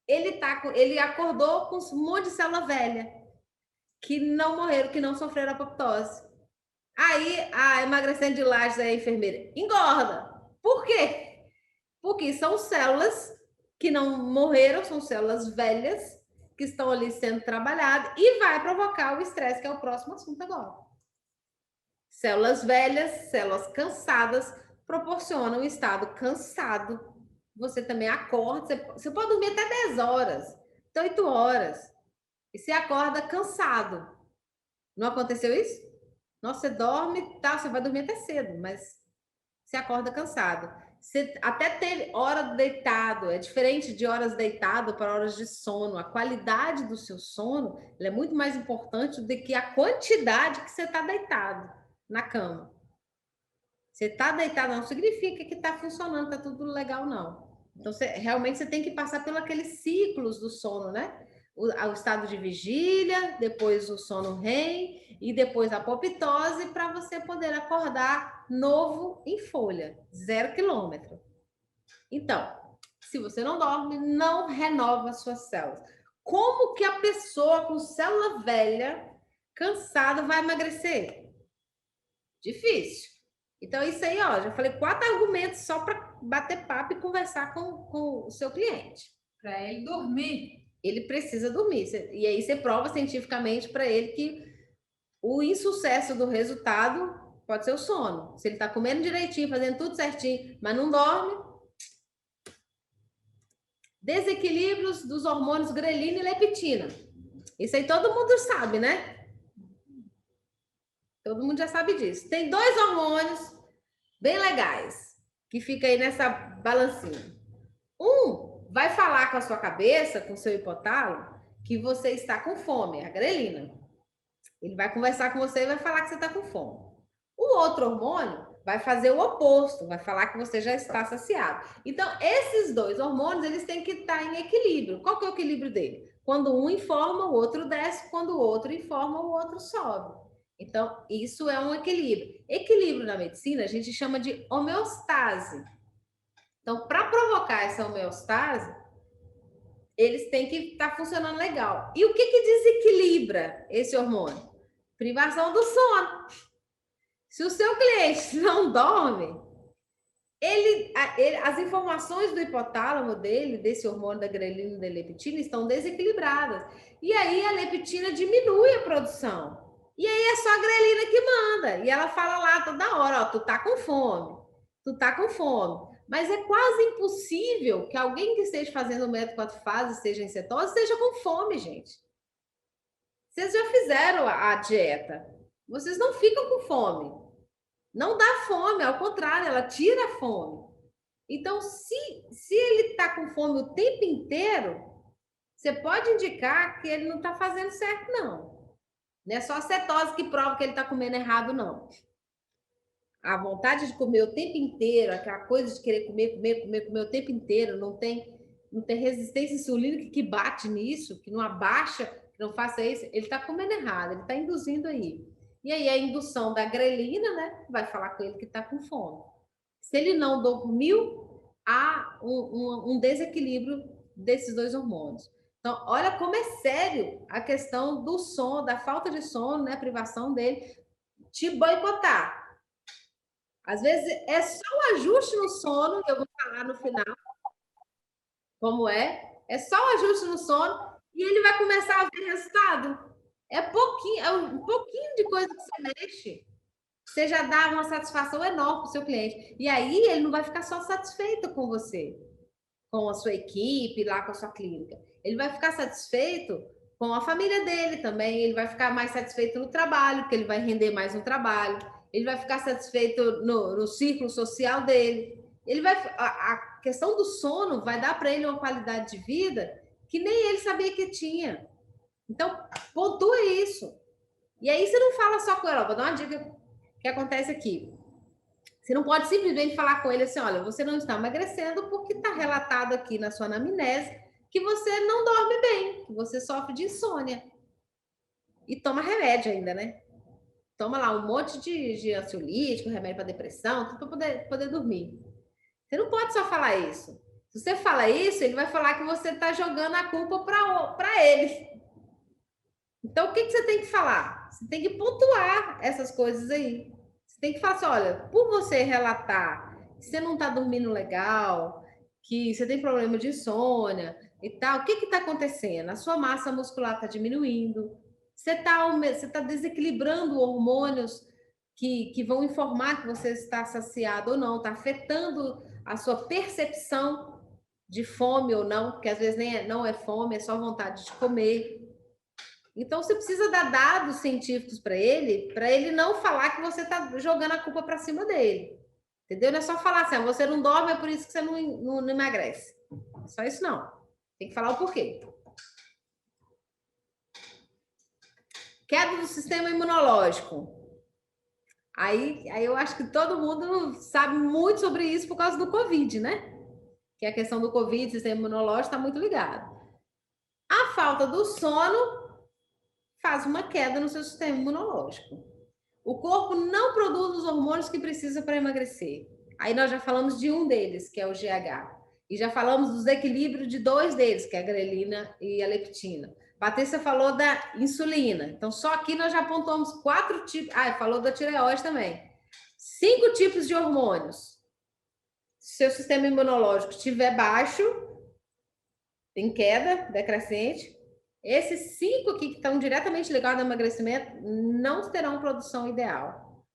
Ele acordou com um monte de célula velha que não morreram, que não sofreram apoptose. Aí a emagrecendo de lajes, a enfermeira engorda. Por quê? Porque são células que não morreram, são células velhas que estão ali sendo trabalhadas e vai provocar o estresse, que é o próximo assunto agora. Células velhas, células cansadas, proporcionam um estado cansado. Você também acorda, você pode dormir até 10 horas, até 8 horas, e você acorda cansado. Não aconteceu isso? Nossa, você dorme, tá, você vai dormir até cedo, mas você acorda cansado. Você até teve hora deitado, é diferente de horas deitado para horas de sono. A qualidade do seu sono é muito mais importante do que a quantidade que você está deitado na cama. Você está deitado não significa que está funcionando, está tudo legal, não. Então, realmente você tem que passar pelos aqueles ciclos do sono, né? O estado de vigília, depois o sono REM e depois a apoptose para você poder acordar novo em folha, 0 quilômetro. Então, se você não dorme, não renova suas células. Como que a pessoa com célula velha, cansada, vai emagrecer? Difícil. Então, isso aí, ó, já falei 4 argumentos só para bater papo e conversar com o seu cliente. Para ele dormir. Ele precisa dormir. E aí você prova cientificamente para ele que o insucesso do resultado pode ser o sono. Se ele está comendo direitinho, fazendo tudo certinho, mas não dorme. Desequilíbrios dos hormônios grelina e leptina. Isso aí todo mundo sabe, né? Todo mundo já sabe disso. Tem 2 hormônios bem legais que fica aí nessa balancinha. Um vai falar com a sua cabeça, com o seu hipotálamo, que você está com fome, a grelina. Ele vai conversar com você e vai falar que você está com fome. O outro hormônio vai fazer o oposto, vai falar que você já está saciado. Então, esses 2 hormônios, eles têm que estar em equilíbrio. Qual que é o equilíbrio dele? Quando um informa, o outro desce. Quando o outro informa, o outro sobe. Então, isso é um equilíbrio. Equilíbrio na medicina, a gente chama de homeostase. Então, para provocar essa homeostase, eles têm que estar funcionando legal. E o que desequilibra esse hormônio? Privação do sono. Se o seu cliente não dorme, as informações do hipotálamo dele, desse hormônio da grelina e da leptina, estão desequilibradas. E aí a leptina diminui a produção. E aí é só a grelina que manda. E ela fala lá toda hora, ó, tu tá com fome, tu tá com fome. Mas é quase impossível que alguém que esteja fazendo o método 4 fases, seja em cetose, esteja com fome, gente. Vocês já fizeram a dieta. Vocês não ficam com fome. Não dá fome, ao contrário, ela tira a fome. Então, se ele está com fome o tempo inteiro, você pode indicar que ele não está fazendo certo, não. Não é só a cetose que prova que ele está comendo errado, não. A vontade de comer o tempo inteiro, aquela coisa de querer comer o tempo inteiro, não tem resistência insulínica que bate nisso, que não abaixa, que não faça isso, ele está comendo errado, ele está induzindo aí. E aí a indução da grelina, né, vai falar com ele que está com fome. Se ele não dormiu, há um desequilíbrio desses dois hormônios. Então, olha como é sério a questão do sono, da falta de sono, né, a privação dele, te boicotar. Às vezes é só um ajuste no sono, que eu vou falar no final como é só um ajuste no sono e ele vai começar a ver resultado. É um pouquinho de coisa que você mexe, você já dá uma satisfação enorme para o seu cliente. E aí ele não vai ficar só satisfeito com você, com a sua equipe, lá com a sua clínica. Ele vai ficar satisfeito com a família dele também, ele vai ficar mais satisfeito no trabalho, porque ele vai render mais no trabalho, ele vai ficar satisfeito no círculo social dele. A questão do sono vai dar para ele uma qualidade de vida que nem ele sabia que tinha. Então, pontua isso. E aí você não fala só com ele, vou dar uma dica que acontece aqui. Você não pode simplesmente falar com ele assim, olha, você não está emagrecendo porque está relatado aqui na sua anamnese que você não dorme bem, que você sofre de insônia. E toma remédio ainda, né? Toma lá um monte de ansiolítico, remédio para depressão, tudo para poder dormir. Você não pode só falar isso. Se você fala isso, ele vai falar que você está jogando a culpa para ele. Então, o que você tem que falar? Você tem que pontuar essas coisas aí. Você tem que falar assim, olha, por você relatar que você não está dormindo legal, que você tem problema de insônia e tal, o que está acontecendo? A sua massa muscular está diminuindo, você está desequilibrando hormônios que vão informar que você está saciado ou não, está afetando a sua percepção de fome ou não, porque às vezes não é fome, é só vontade de comer. Então, você precisa dar dados científicos para ele não falar que você está jogando a culpa para cima dele. Entendeu? Não é só falar assim, você não dorme, é por isso que você não emagrece. Só isso não. Tem que falar o porquê. Queda do sistema imunológico. Aí eu acho que todo mundo sabe muito sobre isso por causa do Covid, né? Que a questão do Covid, sistema imunológico, está muito ligado. A falta do sono faz uma queda no seu sistema imunológico. O corpo não produz os hormônios que precisa para emagrecer. Aí nós já falamos de um deles, que é o GH. E já falamos dos equilíbrios de dois deles, que é a grelina e a leptina. Patrícia falou da insulina. Então, só aqui nós já apontamos 4 tipos. Falou da tireoide também. 5 tipos de hormônios. Se seu sistema imunológico estiver baixo, tem queda decrescente. Esses 5 aqui que estão diretamente ligados ao emagrecimento não terão produção ideal.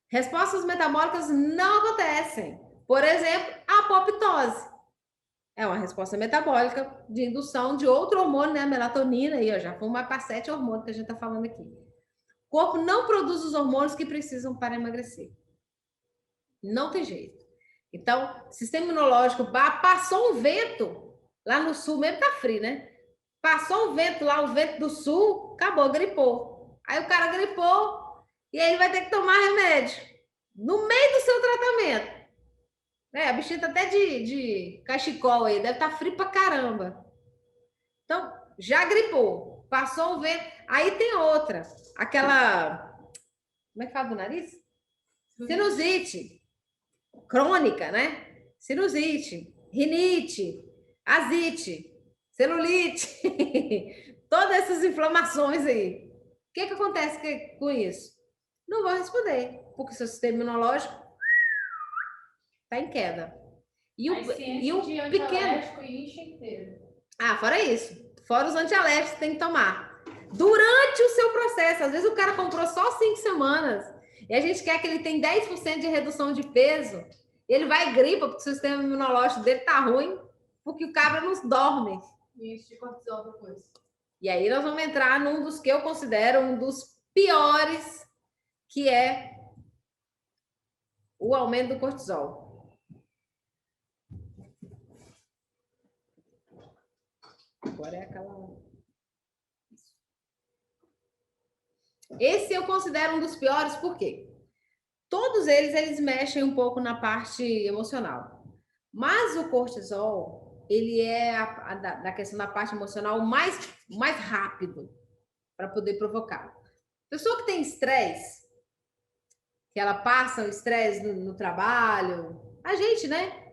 Respostas metabólicas não acontecem. Por exemplo, a apoptose. É uma resposta metabólica de indução de outro hormônio, né? A melatonina, aí já fomos para 7 hormônios que a gente está falando aqui. O corpo não produz os hormônios que precisam para emagrecer. Não tem jeito. Então, sistema imunológico, passou um vento, lá no sul mesmo tá frio, né? Passou um vento lá, o vento do sul, acabou, gripou. Aí o cara gripou e aí ele vai ter que tomar remédio no meio do seu tratamento. A bichinha tá até de cachecol aí, deve estar frio pra caramba. Então, já gripou, passou um vento. Aí tem outra, aquela... Como é que fala do nariz? Sinusite crônica, né? Sinusite, rinite, asite, celulite, todas essas inflamações aí. que acontece com isso? Não vou responder, porque seu sistema imunológico está em queda. E o pequeno... Ah, fora isso. Fora os antialérgicos que tem que tomar. Durante o seu processo. Às vezes o cara comprou só 5 semanas. E a gente quer que ele tenha 10% de redução de peso. Ele vai gripa, porque o sistema imunológico dele tá ruim, porque o cabra não dorme. Isso, de cortisol depois. E aí nós vamos entrar num dos que eu considero um dos piores, que é o aumento do cortisol. Agora é aquela... Esse eu considero um dos piores, por quê? Todos eles mexem um pouco na parte emocional. Mas o cortisol, ele é da questão da parte emocional mais rápido para poder provocar. Pessoa que tem estresse, que ela passa o estresse no trabalho, a gente, né?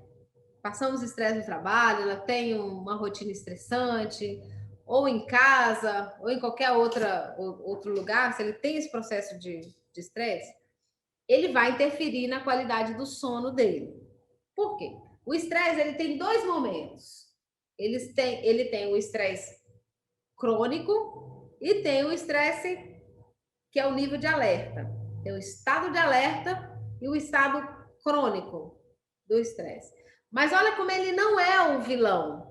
Passamos estresse no trabalho, ela tem uma rotina estressante, ou em casa, ou em qualquer outro lugar, se ele tem esse processo de estresse, ele vai interferir na qualidade do sono dele. Por quê? O estresse, ele tem 2 momentos. Ele tem o estresse crônico e tem o estresse que é o nível de alerta. Tem o estado de alerta e o estado crônico do estresse. Mas olha como ele não é o vilão.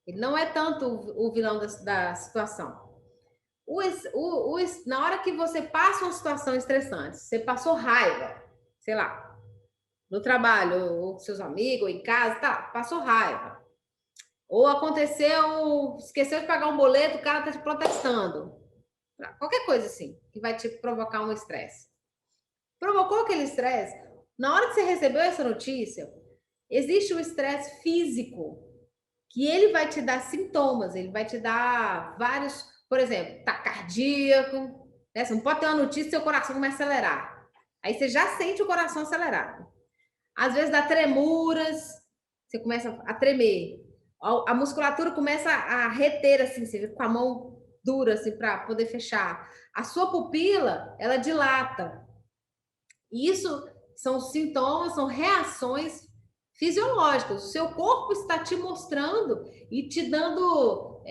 Ele não é tanto o vilão da situação. Na hora que você passa uma situação estressante, você passou raiva, sei lá, no trabalho, ou com seus amigos, ou em casa, tá, passou raiva. Ou aconteceu, esqueceu de pagar um boleto, o cara tá te protestando. Qualquer coisa assim, que vai te provocar um estresse. Provocou aquele estresse, na hora que você recebeu essa notícia, existe o estresse físico, que ele vai te dar sintomas, ele vai te dar vários, por exemplo, taquicardíaco, né? Você não pode ter uma notícia e seu coração começa a acelerar. Aí você já sente o coração acelerado. Às vezes dá tremuras, você começa a tremer. A musculatura começa a reter, assim, você fica com a mão dura, assim, para poder fechar. A sua pupila, ela dilata. E isso são sintomas, são reações fisiológicas. O seu corpo está te mostrando e te dando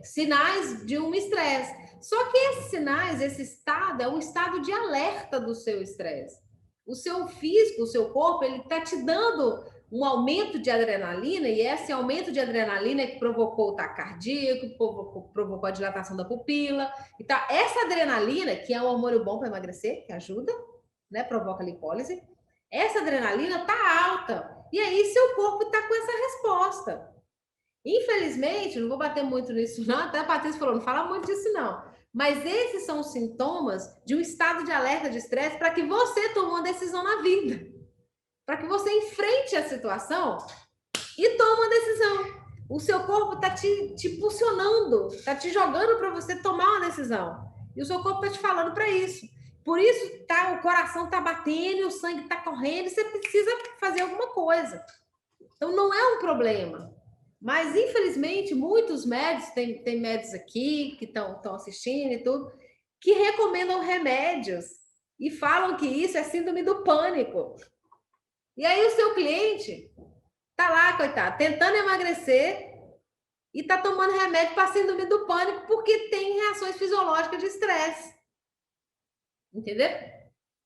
sinais de um estresse. Só que esses sinais, esse estado, é um estado de alerta do seu estresse. O seu físico, o seu corpo, ele está te dando um aumento de adrenalina, e esse aumento de adrenalina é que provocou o ataque cardíaco, provocou a dilatação da pupila. Então, essa adrenalina, que é um hormônio bom para emagrecer, que ajuda, né, provoca lipólise, essa adrenalina tá alta. E aí seu corpo tá com essa resposta. Infelizmente, não vou bater muito nisso não, até a Patrícia falou, não fala muito disso não. Mas esses são os sintomas de um estado de alerta de estresse para que você tome uma decisão na vida. Para que você enfrente a situação e tome uma decisão. O seu corpo tá te impulsionando, tá te jogando para você tomar uma decisão. E o seu corpo tá te falando para isso. Por isso, o coração tá batendo, o sangue tá correndo, você precisa fazer alguma coisa. Então, não é um problema. Mas, infelizmente, muitos médicos, tem médicos aqui que estão assistindo e tudo, que recomendam remédios e falam que isso é síndrome do pânico. E aí o seu cliente tá lá, coitado, tentando emagrecer e tá tomando remédio para síndrome do pânico porque tem reações fisiológicas de estresse. Entendeu?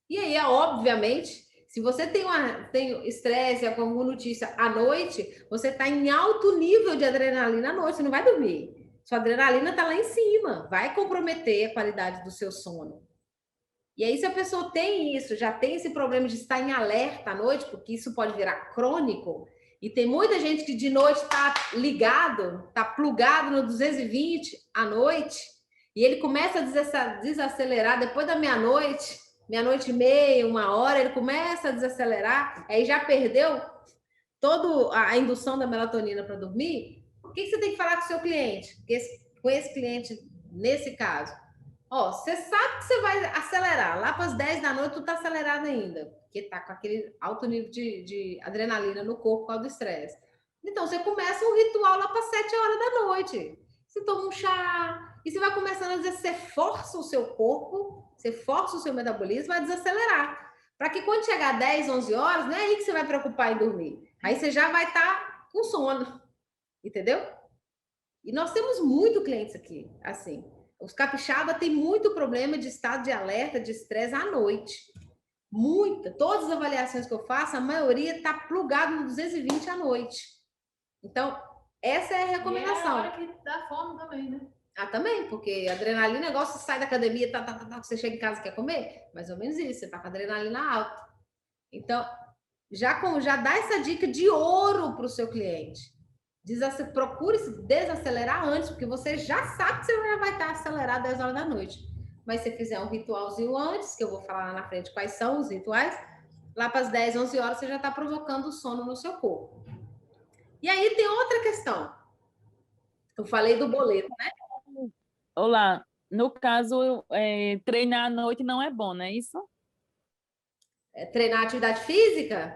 E aí, obviamente, se você tem estresse, alguma notícia à noite, você está em alto nível de adrenalina à noite, você não vai dormir. Sua adrenalina está lá em cima, vai comprometer a qualidade do seu sono. E aí, se a pessoa tem isso, já tem esse problema de estar em alerta à noite, porque isso pode virar crônico, e tem muita gente que de noite está ligado, está plugado no 220 à noite, e ele começa a desacelerar depois da meia-noite e meia, 1 hora, ele começa a desacelerar, aí já perdeu toda a indução da melatonina para dormir. O que você tem que falar com o seu cliente? Com esse cliente, nesse caso, você sabe que você vai acelerar, lá para as 10 da noite tu tá acelerado ainda, porque tá com aquele alto nível de adrenalina no corpo por causa do estresse. Então, você começa um ritual lá para 7 horas da noite. você toma um chá, e você vai começando, às vezes, você força o seu corpo, você força o seu metabolismo a desacelerar. Para que quando chegar 10, 11 horas, não é aí que você vai preocupar em dormir. Aí você já vai estar com sono, entendeu? E nós temos muito clientes aqui, assim. Os capixaba têm muito problema de estado de alerta, de estresse à noite. Muita. Todas as avaliações que eu faço, a maioria está plugado no 220 à noite. Então, essa é a recomendação. E é a hora que dá fome também, né? Ah, também, porque adrenalina, negócio, você sai da academia, você chega em casa e quer comer. Mais ou menos isso, você tá com a adrenalina alta. Então, já dá essa dica de ouro para o seu cliente. Procure se desacelerar antes, porque você já sabe que você já vai estar acelerado 10 horas da noite. Mas se você fizer um ritualzinho antes, que eu vou falar lá na frente quais são os rituais, lá para as 10, 11 horas você já está provocando sono no seu corpo. E aí tem outra questão. Eu falei do boleto, né? Olá, no caso, treinar à noite não é bom, não é isso? Treinar atividade física?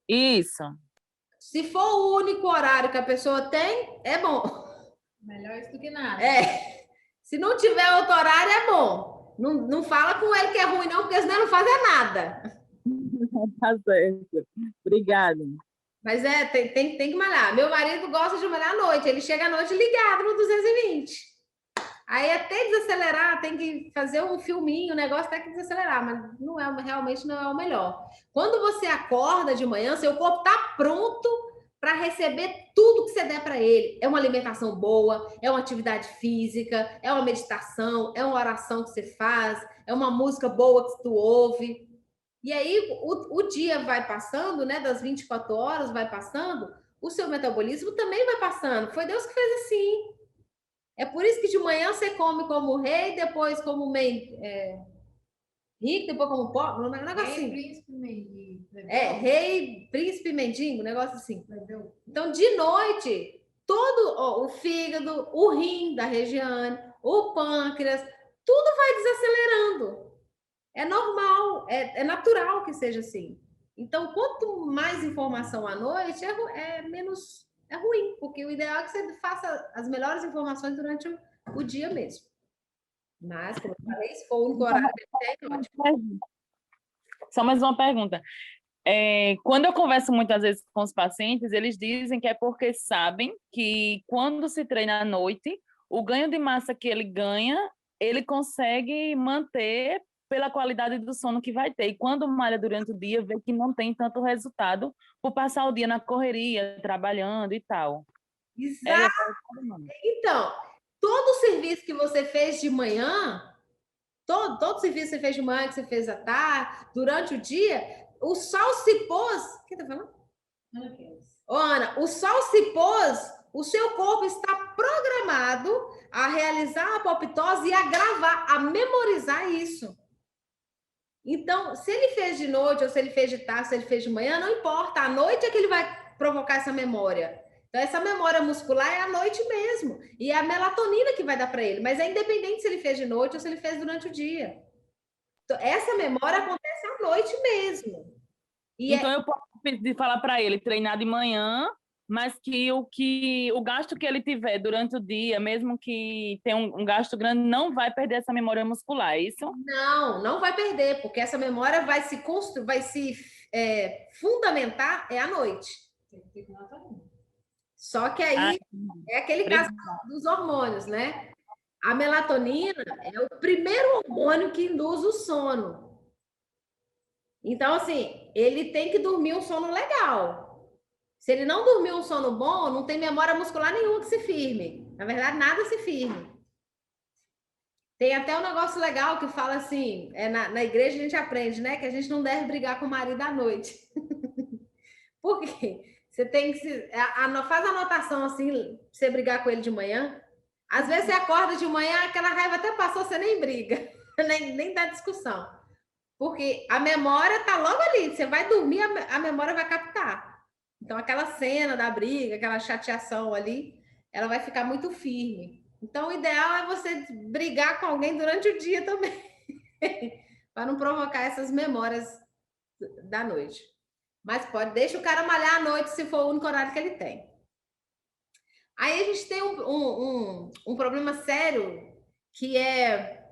Isso. Se for o único horário que a pessoa tem, é bom. Melhor isso do que nada. Se não tiver outro horário, é bom. Não fala com ele que é ruim, não, porque senão ele não faz nada. Tá certo. Obrigada. Mas tem que malhar. Meu marido gosta de malhar à noite. Ele chega à noite ligado no 220. Aí até desacelerar, tem que fazer um filminho, o negócio tem que desacelerar, mas realmente não é o melhor. Quando você acorda de manhã, seu corpo está pronto para receber tudo que você der para ele. É uma alimentação boa, é uma atividade física, é uma meditação, é uma oração que você faz, é uma música boa que tu ouve. E aí o dia vai passando, né? Das 24 horas vai passando, o seu metabolismo também vai passando. Foi Deus que fez assim. É por isso que de manhã você come como rei, depois como rico, depois como pobre, um negócio assim. Príncipe, mendigo. Rei, príncipe, mendigo, um negócio assim. Então, de noite, todo o fígado, o rim da Regiane, o pâncreas, tudo vai desacelerando. É normal, é natural que seja assim. Então, quanto mais informação à noite, é menos... É ruim, porque o ideal é que você faça as melhores informações durante o dia mesmo. Mas, como eu falei, se for o único horário que tem, ótimo. Só mais uma pergunta. Quando eu converso muitas vezes com os pacientes, eles dizem que é porque sabem que quando se treina à noite, o ganho de massa que ele ganha, ele consegue manter pela qualidade do sono que vai ter. E quando malha durante o dia, vê que não tem tanto resultado por passar o dia na correria, trabalhando e tal. Exato. Então, todo o serviço que você fez de manhã, todo serviço que você fez de manhã, que você fez à tarde, durante o dia, o sol se pôs... Quem tá falando? Ana, o sol se pôs, o seu corpo está programado a realizar a apoptose e a gravar, a memorizar isso. Então, se ele fez de noite, ou se ele fez de tarde, se ele fez de manhã, não importa. À noite é que ele vai provocar essa memória. Então, essa memória muscular é à noite mesmo. E é a melatonina que vai dar para ele. Mas é independente se ele fez de noite ou se ele fez durante o dia. Então, essa memória acontece à noite mesmo. Então, eu posso falar para ele treinar de manhã, mas que o gasto que ele tiver durante o dia, mesmo que tenha um gasto grande, não vai perder essa memória muscular, é isso? Não vai perder, porque essa memória vai se fundamentar à noite. Só que aí é aquele caso dos hormônios, né? A melatonina é o primeiro hormônio que induz o sono. Então, assim, ele tem que dormir um sono legal. Se ele não dormir um sono bom, não tem memória muscular nenhuma que se firme. Na verdade, nada se firme. Tem até um negócio legal que fala assim, na igreja a gente aprende, né? Que a gente não deve brigar com o marido à noite. Por quê? Você tem que... faz anotação assim, pra você brigar com ele de manhã. Às vezes você acorda de manhã, aquela raiva até passou, você nem briga. nem dá discussão. Porque a memória tá logo ali. Você vai dormir, a memória vai captar. Então, aquela cena da briga, aquela chateação ali, ela vai ficar muito firme. Então, o ideal é você brigar com alguém durante o dia também, para não provocar essas memórias da noite. Mas deixa o cara malhar à noite, se for o único horário que ele tem. Aí a gente tem um problema sério, que é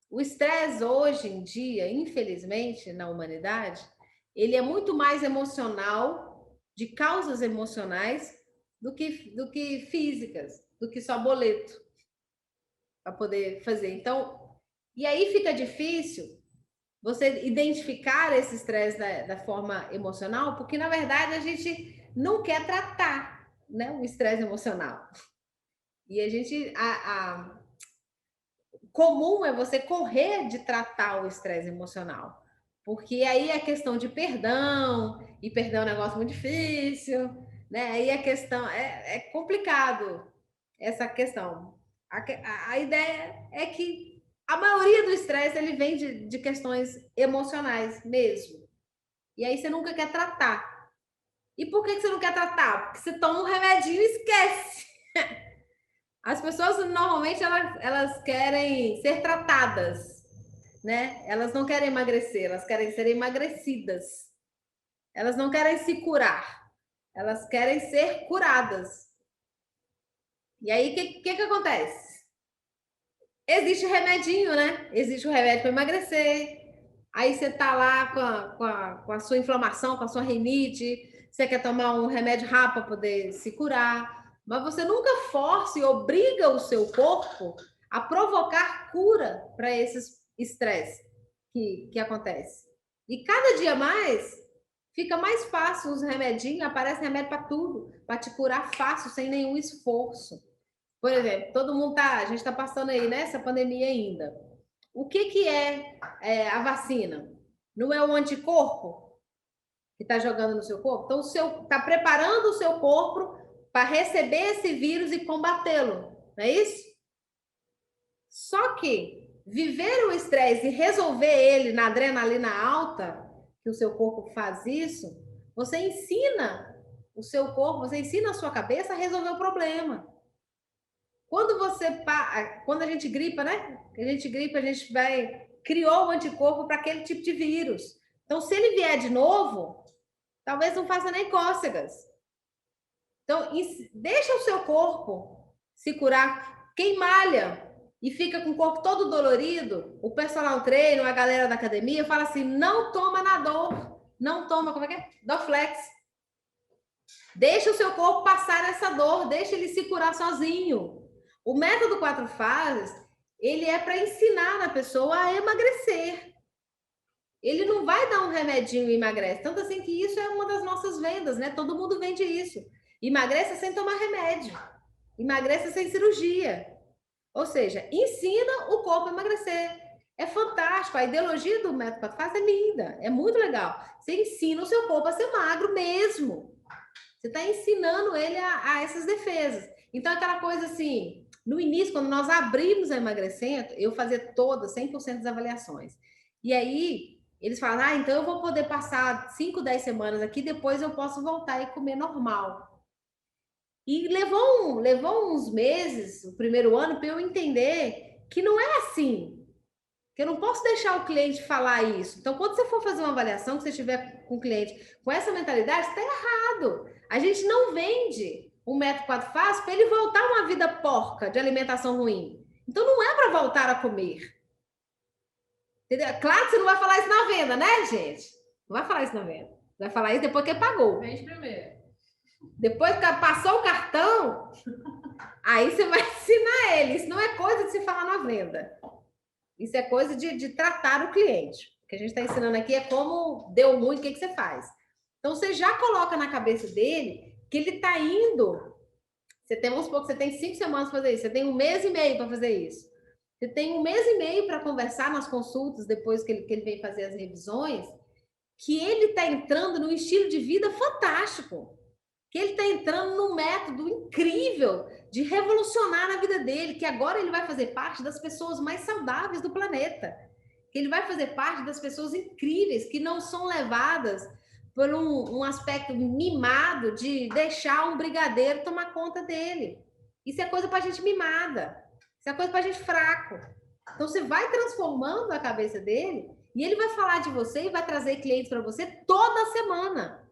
o estresse hoje em dia, infelizmente, na humanidade, ele é muito mais emocional, de causas emocionais, do que físicas, do que só boleto para poder fazer. Então, e aí fica difícil você identificar esse estresse da forma emocional, porque, na verdade, a gente não quer tratar, né, o estresse emocional. E a gente... comum é você correr de tratar o estresse emocional. Porque aí é questão de perdão, e perdão é um negócio muito difícil, né? Aí a questão é complicado essa questão. A ideia é que a maioria do estresse ele vem de questões emocionais mesmo. E aí você nunca quer tratar. E por que você não quer tratar? Porque você toma um remedinho e esquece. As pessoas normalmente elas querem ser tratadas, né? Elas não querem emagrecer, elas querem ser emagrecidas. Elas não querem se curar, elas querem ser curadas. E aí, o que acontece? Existe remedinho, né? Existe o remédio para emagrecer. Aí você tá lá com a sua inflamação, com a sua rinite, você quer tomar um remédio rápido para poder se curar. Mas você nunca força e obriga o seu corpo a provocar cura para esses estresses que acontece. E cada dia mais fica mais fácil os remedinhos, aparece remédio para tudo, para te curar fácil, sem nenhum esforço. Por exemplo, a gente está passando aí nessa pandemia ainda. O que é a vacina? Não é o anticorpo que está jogando no seu corpo? Então, está preparando o seu corpo para receber esse vírus e combatê-lo, não é isso? Só que viver o estresse e resolver ele na adrenalina alta, que o seu corpo faz isso, você ensina o seu corpo, você ensina a sua cabeça a resolver o problema. Quando a gente gripa, né? A gente criou o anticorpo para aquele tipo de vírus. Então, se ele vier de novo, talvez não faça nem cócegas. Então, deixa o seu corpo se curar. Quem malha e fica com o corpo todo dolorido, o personal trainer, a galera da academia, fala assim, não toma na dor. Não toma, como é que é? Dorflex. Deixa o seu corpo passar essa dor, deixa ele se curar sozinho. O método 4 fases, ele é para ensinar a pessoa a emagrecer. Ele não vai dar um remedinho e emagrece. Tanto assim que isso é uma das nossas vendas, né? Todo mundo vende isso. Emagreça sem tomar remédio. Emagreça sem cirurgia. Ou seja, ensina o corpo a emagrecer. É fantástico. A ideologia do método 4 fases é linda. É muito legal. Você ensina o seu corpo a ser magro mesmo. Você está ensinando ele a essas defesas. Então, aquela coisa assim... No início, quando nós abrimos a Emagrecendo, eu fazia 100% das avaliações. E aí, eles falam, então eu vou poder passar 5, 10 semanas aqui, depois eu posso voltar e comer normal. E levou uns meses, o primeiro ano, para eu entender que não é assim. Que eu não posso deixar o cliente falar isso. Então, quando você for fazer uma avaliação, que você estiver com o cliente com essa mentalidade, está errado. A gente não vende um método 4 fases para ele voltar a uma vida porca de alimentação ruim. Então, não é para voltar a comer. Entendeu? Claro que você não vai falar isso na venda, né, gente? Não vai falar isso na venda. Vai falar isso depois que pagou. Vende primeiro. Depois que passou o cartão, aí você vai ensinar ele. Isso não é coisa de se falar na venda. Isso é coisa de tratar o cliente. O que a gente está ensinando aqui é como deu ruim, o que você faz. Então, você já coloca na cabeça dele que ele está indo. Vamos supor que você tem 5 semanas para fazer isso. Você tem 1 mês e meio para fazer isso. Você tem 1 mês e meio para conversar nas consultas, depois que ele vem fazer as revisões, que ele está entrando num estilo de vida fantástico. Que ele está entrando num método incrível de revolucionar a vida dele, que agora ele vai fazer parte das pessoas mais saudáveis do planeta. Que ele vai fazer parte das pessoas incríveis, que não são levadas por um aspecto mimado de deixar um brigadeiro tomar conta dele. Isso é coisa para gente mimada. Isso é coisa para gente fraco. Então, você vai transformando a cabeça dele e ele vai falar de você e vai trazer clientes para você toda semana.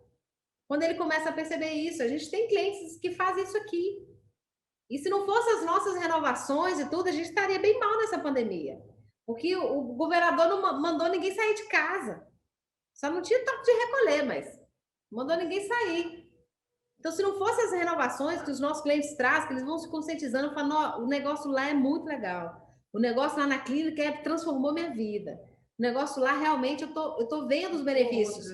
Quando ele começa a perceber isso, a gente tem clientes que fazem isso aqui. E se não fossem as nossas renovações e tudo, a gente estaria bem mal nessa pandemia. Porque o governador não mandou ninguém sair de casa. Só não tinha toque de recolher, mas não mandou ninguém sair. Então, se não fossem as renovações que os nossos clientes trazem, que eles vão se conscientizando, falando, o negócio lá é muito legal. O negócio lá na clínica transformou minha vida. O negócio lá, realmente, eu tô vendo os benefícios.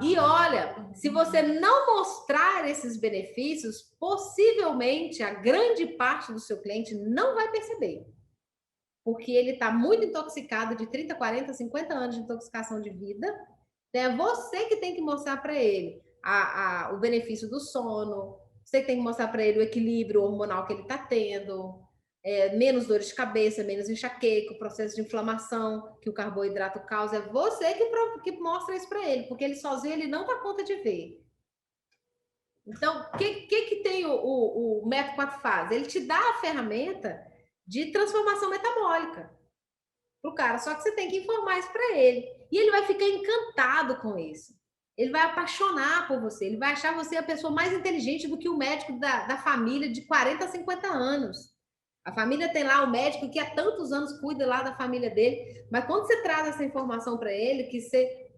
E olha, se você não mostrar esses benefícios, possivelmente a grande parte do seu cliente não vai perceber. Porque ele está muito intoxicado de 30, 40, 50 anos de intoxicação de vida. É você que tem que mostrar para ele o benefício do sono, você tem que mostrar para ele o equilíbrio hormonal que ele está tendo, menos dores de cabeça, menos enxaqueca, o processo de inflamação que o carboidrato causa. É você que mostra isso para ele, porque ele sozinho ele não dá conta de ver. Então, o que tem o método 4 fases? Ele te dá a ferramenta de transformação metabólica para o cara, só que você tem que informar isso para ele. E ele vai ficar encantado com isso. Ele vai apaixonar por você, ele vai achar você a pessoa mais inteligente do que o médico da família de 40 a 50 anos. A família tem lá o médico que há tantos anos cuida lá da família dele, mas quando você traz essa informação para ele, que você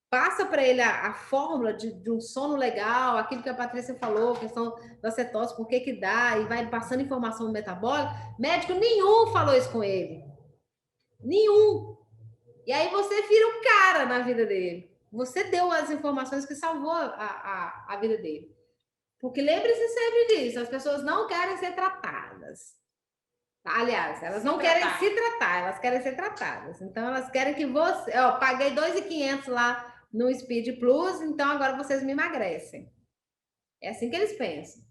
passa para ele a fórmula de um sono legal, aquilo que a Patrícia falou, questão da cetose, por que dá, e vai passando informação metabólica, médico nenhum falou isso com ele. Nenhum. E aí você vira um cara na vida dele. Você deu as informações que salvou a vida dele. Porque lembre-se sempre disso, as pessoas não querem ser tratadas. Aliás, elas não querem se tratar, elas querem ser tratadas. Então, elas querem que você... paguei 2.500 lá no Speed Plus, então agora vocês me emagrecem. É assim que eles pensam.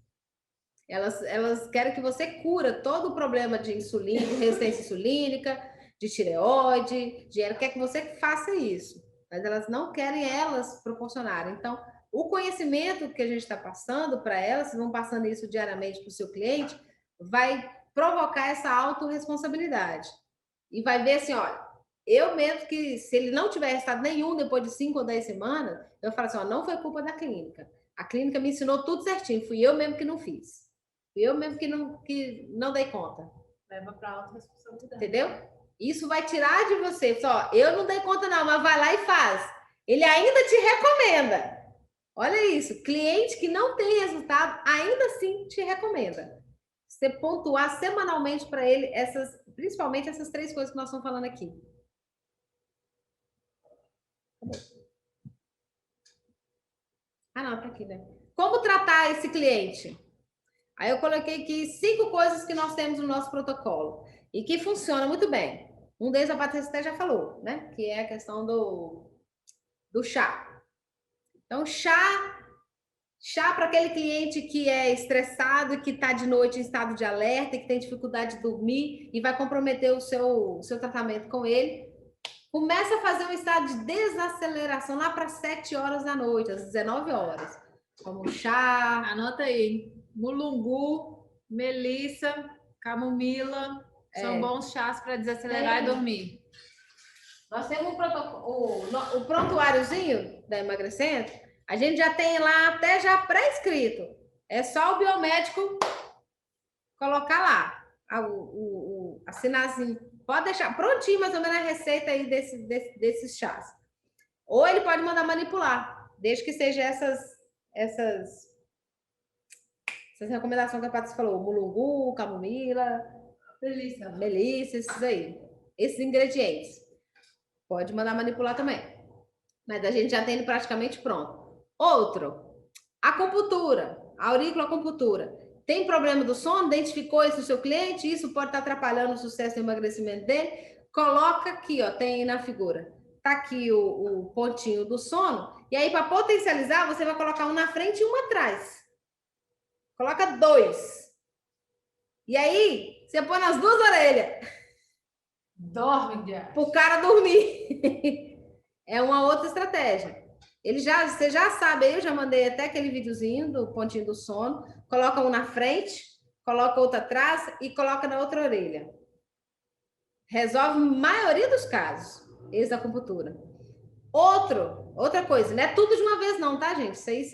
Elas querem que você cura todo o problema de insulina, de resistência insulínica, de tireoide, ela quer que você faça isso. Mas elas não querem elas proporcionarem. Então, o conhecimento que a gente está passando para elas, vocês vão passando isso diariamente para o seu cliente, vai provocar essa autorresponsabilidade. E vai ver assim, olha, eu mesmo que se ele não tiver resultado nenhum depois de 5 ou 10 semanas, eu falo assim, não foi culpa da clínica. A clínica me ensinou tudo certinho, fui eu mesmo que não fiz. Fui eu mesmo que não dei conta. Leva para autorresponsabilidade. Entendeu? Isso vai tirar de você. Só, eu não dei conta não, mas vai lá e faz. Ele ainda te recomenda. Olha isso, cliente que não tem resultado, ainda assim te recomenda. Você pontuar semanalmente para ele principalmente essas 3 coisas que nós estamos falando aqui. Não, tá aqui, né? Como tratar esse cliente? Aí eu coloquei aqui 5 coisas que nós temos no nosso protocolo e que funciona muito bem. Um deles a Patrícia até já falou, né? Que é a questão do chá. Então, chá para aquele cliente que é estressado e que está de noite em estado de alerta e que tem dificuldade de dormir e vai comprometer o seu tratamento com ele. Começa a fazer um estado de desaceleração lá para 7 horas da noite, às 19 horas. Como chá. Anota aí. Mulungu, melissa, camomila. São bons chás para desacelerar e dormir. Nós temos o prontuáriozinho da Emagrecendo. A gente já tem lá até já pré-escrito. É só o biomédico colocar lá, assinarzinho. Pode deixar prontinho mais ou menos a receita aí desses chás. Ou ele pode mandar manipular, desde que seja essas recomendações que a Patrícia falou. Mulungu, camomila, melissa, esses aí. Esses ingredientes. Pode mandar manipular também. Mas a gente já tem ele praticamente pronto. Outro, acupuntura, auriculoacupuntura. Tem problema do sono? Identificou isso no seu cliente? Isso pode estar atrapalhando o sucesso do emagrecimento dele? Coloca aqui, ó, tem aí na figura. Tá aqui o pontinho do sono. E aí, para potencializar, você vai colocar um na frente e um atrás. Coloca 2. E aí, você põe nas 2 orelhas. Dorme, já. Pro cara dormir. É uma outra estratégia. Você já sabe, eu já mandei até aquele videozinho do pontinho do sono. Coloca um na frente, coloca outro atrás e coloca na outra orelha. Resolve a maioria dos casos, esse da acupuntura. Outra coisa, não é tudo de uma vez não, tá, gente? Isso aí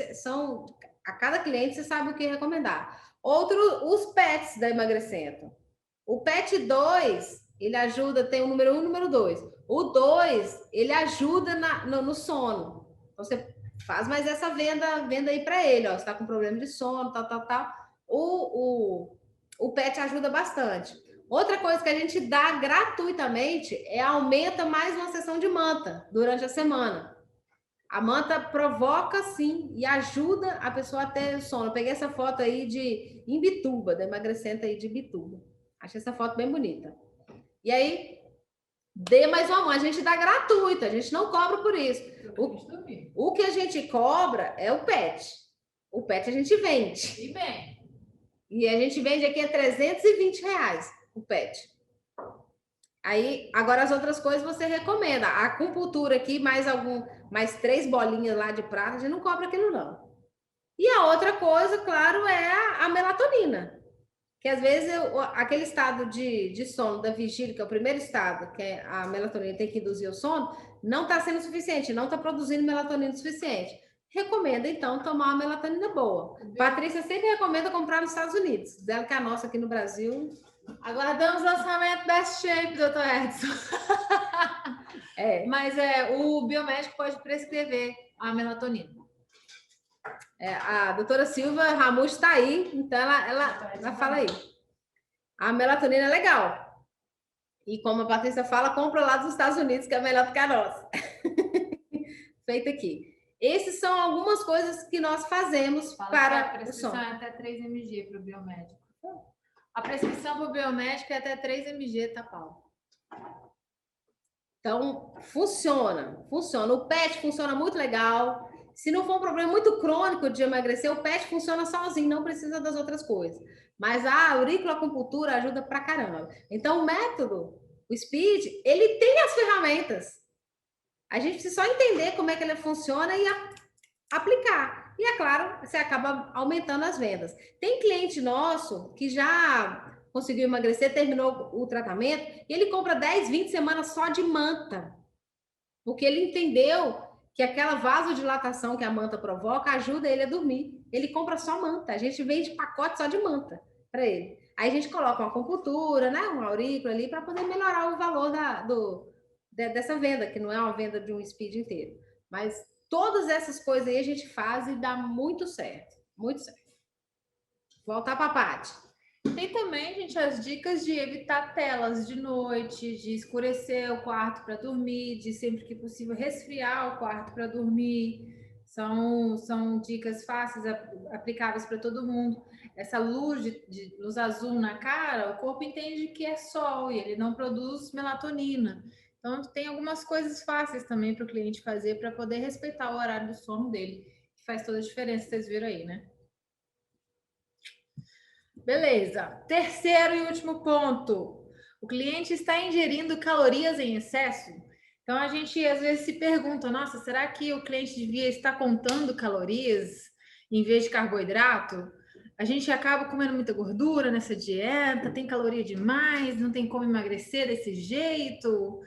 a cada cliente você sabe o que recomendar. Os PETs da Emagrecento. O PET 2, ele ajuda, tem o número 1 e o número 2. O 2, ele ajuda no sono. Então, você faz mais essa venda aí para ele, ó. Você está com problema de sono, tal. O PET ajuda bastante. Outra coisa que a gente dá gratuitamente é aumenta mais uma sessão de manta durante a semana. A manta provoca, sim, e ajuda a pessoa a ter sono. Eu peguei essa foto aí de Imbituba, da Emagrecento aí de Imbituba. Achei essa foto bem bonita. E aí, dê mais uma mão. A gente dá gratuito, a gente não cobra por isso. O que a gente cobra é o PET. O PET a gente vende. E bem. E a gente vende aqui a R$320 o PET. Aí, agora as outras coisas você recomenda. A acupuntura aqui, mais 3 bolinhas lá de prata, a gente não cobra aquilo não. E a outra coisa, claro, é a melatonina. Que às vezes aquele estado de sono da vigília, que é o primeiro estado, que é a melatonina tem que induzir o sono, não está sendo suficiente, não está produzindo melatonina suficiente. Recomenda, então, tomar uma melatonina boa. Patrícia sempre recomenda comprar nos Estados Unidos. Dela que a nossa aqui no Brasil... Aguardamos o lançamento Best Shape, doutor Edson. Mas o biomédico pode prescrever a melatonina. A doutora Silva Ramos está aí, então ela fala aí. A melatonina é legal. E como a Patrícia fala, compra lá dos Estados Unidos, que é melhor do que a nossa. Feita aqui. Essas são algumas coisas que nós fazemos para a prescrição é até 3 mg para o biomédico. A prescrição para o biomédico é até 3 mg, tá, Paulo? Então, funciona. O PET funciona muito legal. Se não for um problema muito crônico de emagrecer, o PET funciona sozinho, não precisa das outras coisas. Mas a auriculoacupuntura ajuda pra caramba. Então, o método, o SPEED, ele tem as ferramentas. A gente precisa só entender como é que ele funciona e aplicar. E, é claro, você acaba aumentando as vendas. Tem cliente nosso que já conseguiu emagrecer, terminou o tratamento, e ele compra 10, 20 semanas só de manta. Porque ele entendeu que aquela vasodilatação que a manta provoca ajuda ele a dormir. Ele compra só manta. A gente vende pacote só de manta para ele. Aí a gente coloca uma acupuntura, né, um aurículo ali, para poder melhorar o valor dessa venda, que não é uma venda de um speed inteiro. Mas todas essas coisas aí a gente faz e dá muito certo. Muito certo. Voltar para a Paty. Tem também, gente, as dicas de evitar telas de noite, de escurecer o quarto para dormir, de sempre que possível resfriar o quarto para dormir. São dicas fáceis, aplicáveis para todo mundo. Essa luz de luz azul na cara, o corpo entende que é sol e ele não produz melatonina. Então, tem algumas coisas fáceis também para o cliente fazer para poder respeitar o horário do sono dele, que faz toda a diferença, vocês viram aí, né? Beleza. Terceiro e último ponto. O cliente está ingerindo calorias em excesso? Então, a gente às vezes se pergunta, nossa, será que o cliente devia estar contando calorias em vez de carboidrato? A gente acaba comendo muita gordura nessa dieta, tem caloria demais, não tem como emagrecer desse jeito.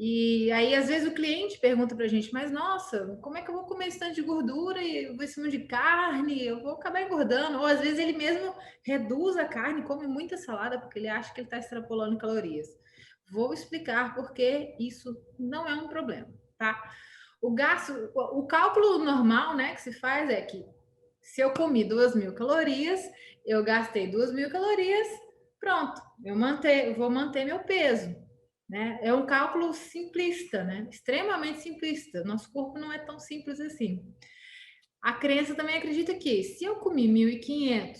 E aí, às vezes, o cliente pergunta pra gente, mas nossa, como é que eu vou comer esse tanto de gordura e esse monte de carne? Eu vou acabar engordando. Ou às vezes ele mesmo reduz a carne, come muita salada, porque ele acha que ele está extrapolando calorias. Vou explicar porque isso não é um problema, tá? O cálculo normal, né, que se faz é que se eu comi 2.000 calorias, eu gastei 2.000 calorias, pronto, eu vou manter meu peso. Né? É um cálculo simplista, né? Extremamente simplista. Nosso corpo não é tão simples assim. A crença também acredita que se eu comi 1.500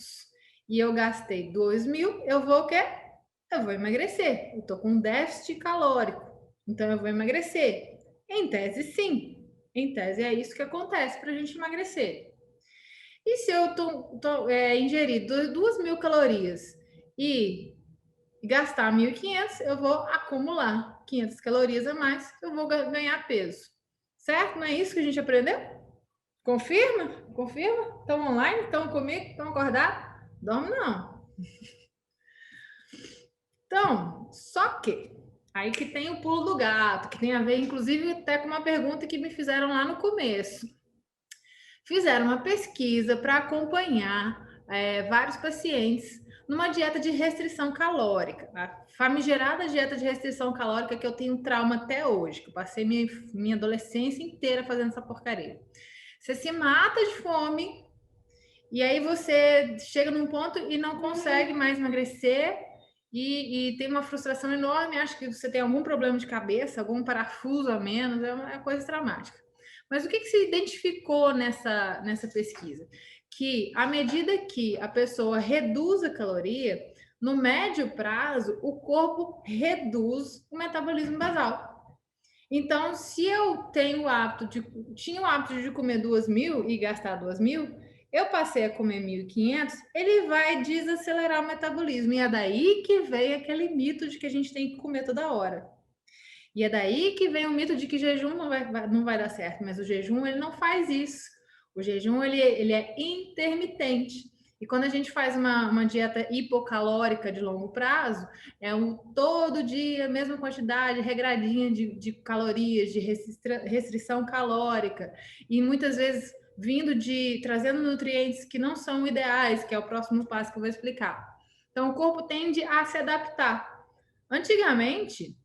e eu gastei 2.000, eu vou o quê? Eu vou emagrecer. Eu tô com um déficit calórico, então eu vou emagrecer. Em tese, sim. Em tese, é isso que acontece para a gente emagrecer. E se eu ingerir 2.000 calorias e gastar 1.500, eu vou acumular 500 calorias a mais, eu vou ganhar peso. Certo? Não é isso que a gente aprendeu? Confirma? Confirma? Estão online? Estão comigo? Estão acordados? Dorme não. Então, só que aí que tem o pulo do gato, que tem a ver, inclusive, até com uma pergunta que me fizeram lá no começo. Fizeram uma pesquisa para acompanhar vários pacientes numa dieta de restrição calórica, a famigerada dieta de restrição calórica que eu tenho trauma até hoje, que eu passei minha adolescência inteira fazendo essa porcaria. Você se mata de fome e aí você chega num ponto e não consegue mais emagrecer e tem uma frustração enorme, acha que você tem algum problema de cabeça, algum parafuso a menos, é uma coisa dramática. Mas o que se identificou nessa pesquisa? Que à medida que a pessoa reduz a caloria, no médio prazo, o corpo reduz o metabolismo basal. Então, se eu tinha o hábito de comer 2.000 e gastar 2.000, eu passei a comer 1.500, ele vai desacelerar o metabolismo. E é daí que vem aquele mito de que a gente tem que comer toda hora. E é daí que vem o mito de que jejum não vai dar certo, mas o jejum ele não faz isso. O jejum ele é intermitente. E quando a gente faz uma dieta hipocalórica de longo prazo, é todo dia, mesma quantidade, regradinha de calorias, de restrição calórica, e muitas vezes trazendo nutrientes que não são ideais, que é o próximo passo que eu vou explicar. Então, o corpo tende a se adaptar. Antigamente,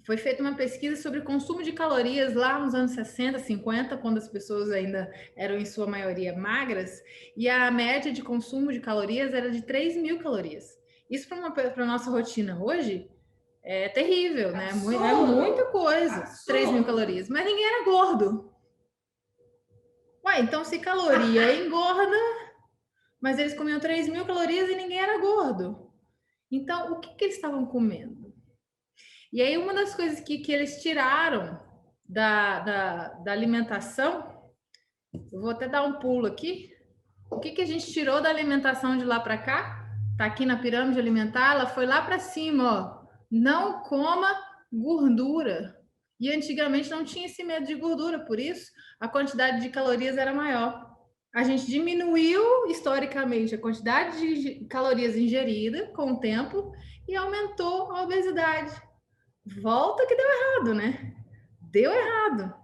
foi feita uma pesquisa sobre consumo de calorias lá nos anos 60, 50, quando as pessoas ainda eram, em sua maioria, magras, e a média de consumo de calorias era de 3.000 calorias. Isso para a nossa rotina hoje é terrível, né? É muita coisa, 3.000 calorias. Mas ninguém era gordo. Ué, então se caloria engorda, mas eles comiam 3.000 calorias e ninguém era gordo. Então, o que eles estavam comendo? E aí, uma das coisas que eles tiraram da alimentação, eu vou até dar um pulo aqui. O que a gente tirou da alimentação de lá para cá? Tá aqui na pirâmide alimentar, ela foi lá para cima, ó. Não coma gordura. E antigamente não tinha esse medo de gordura, por isso a quantidade de calorias era maior. A gente diminuiu historicamente a quantidade de calorias ingerida com o tempo e aumentou a obesidade. Volta que deu errado, né? Deu errado.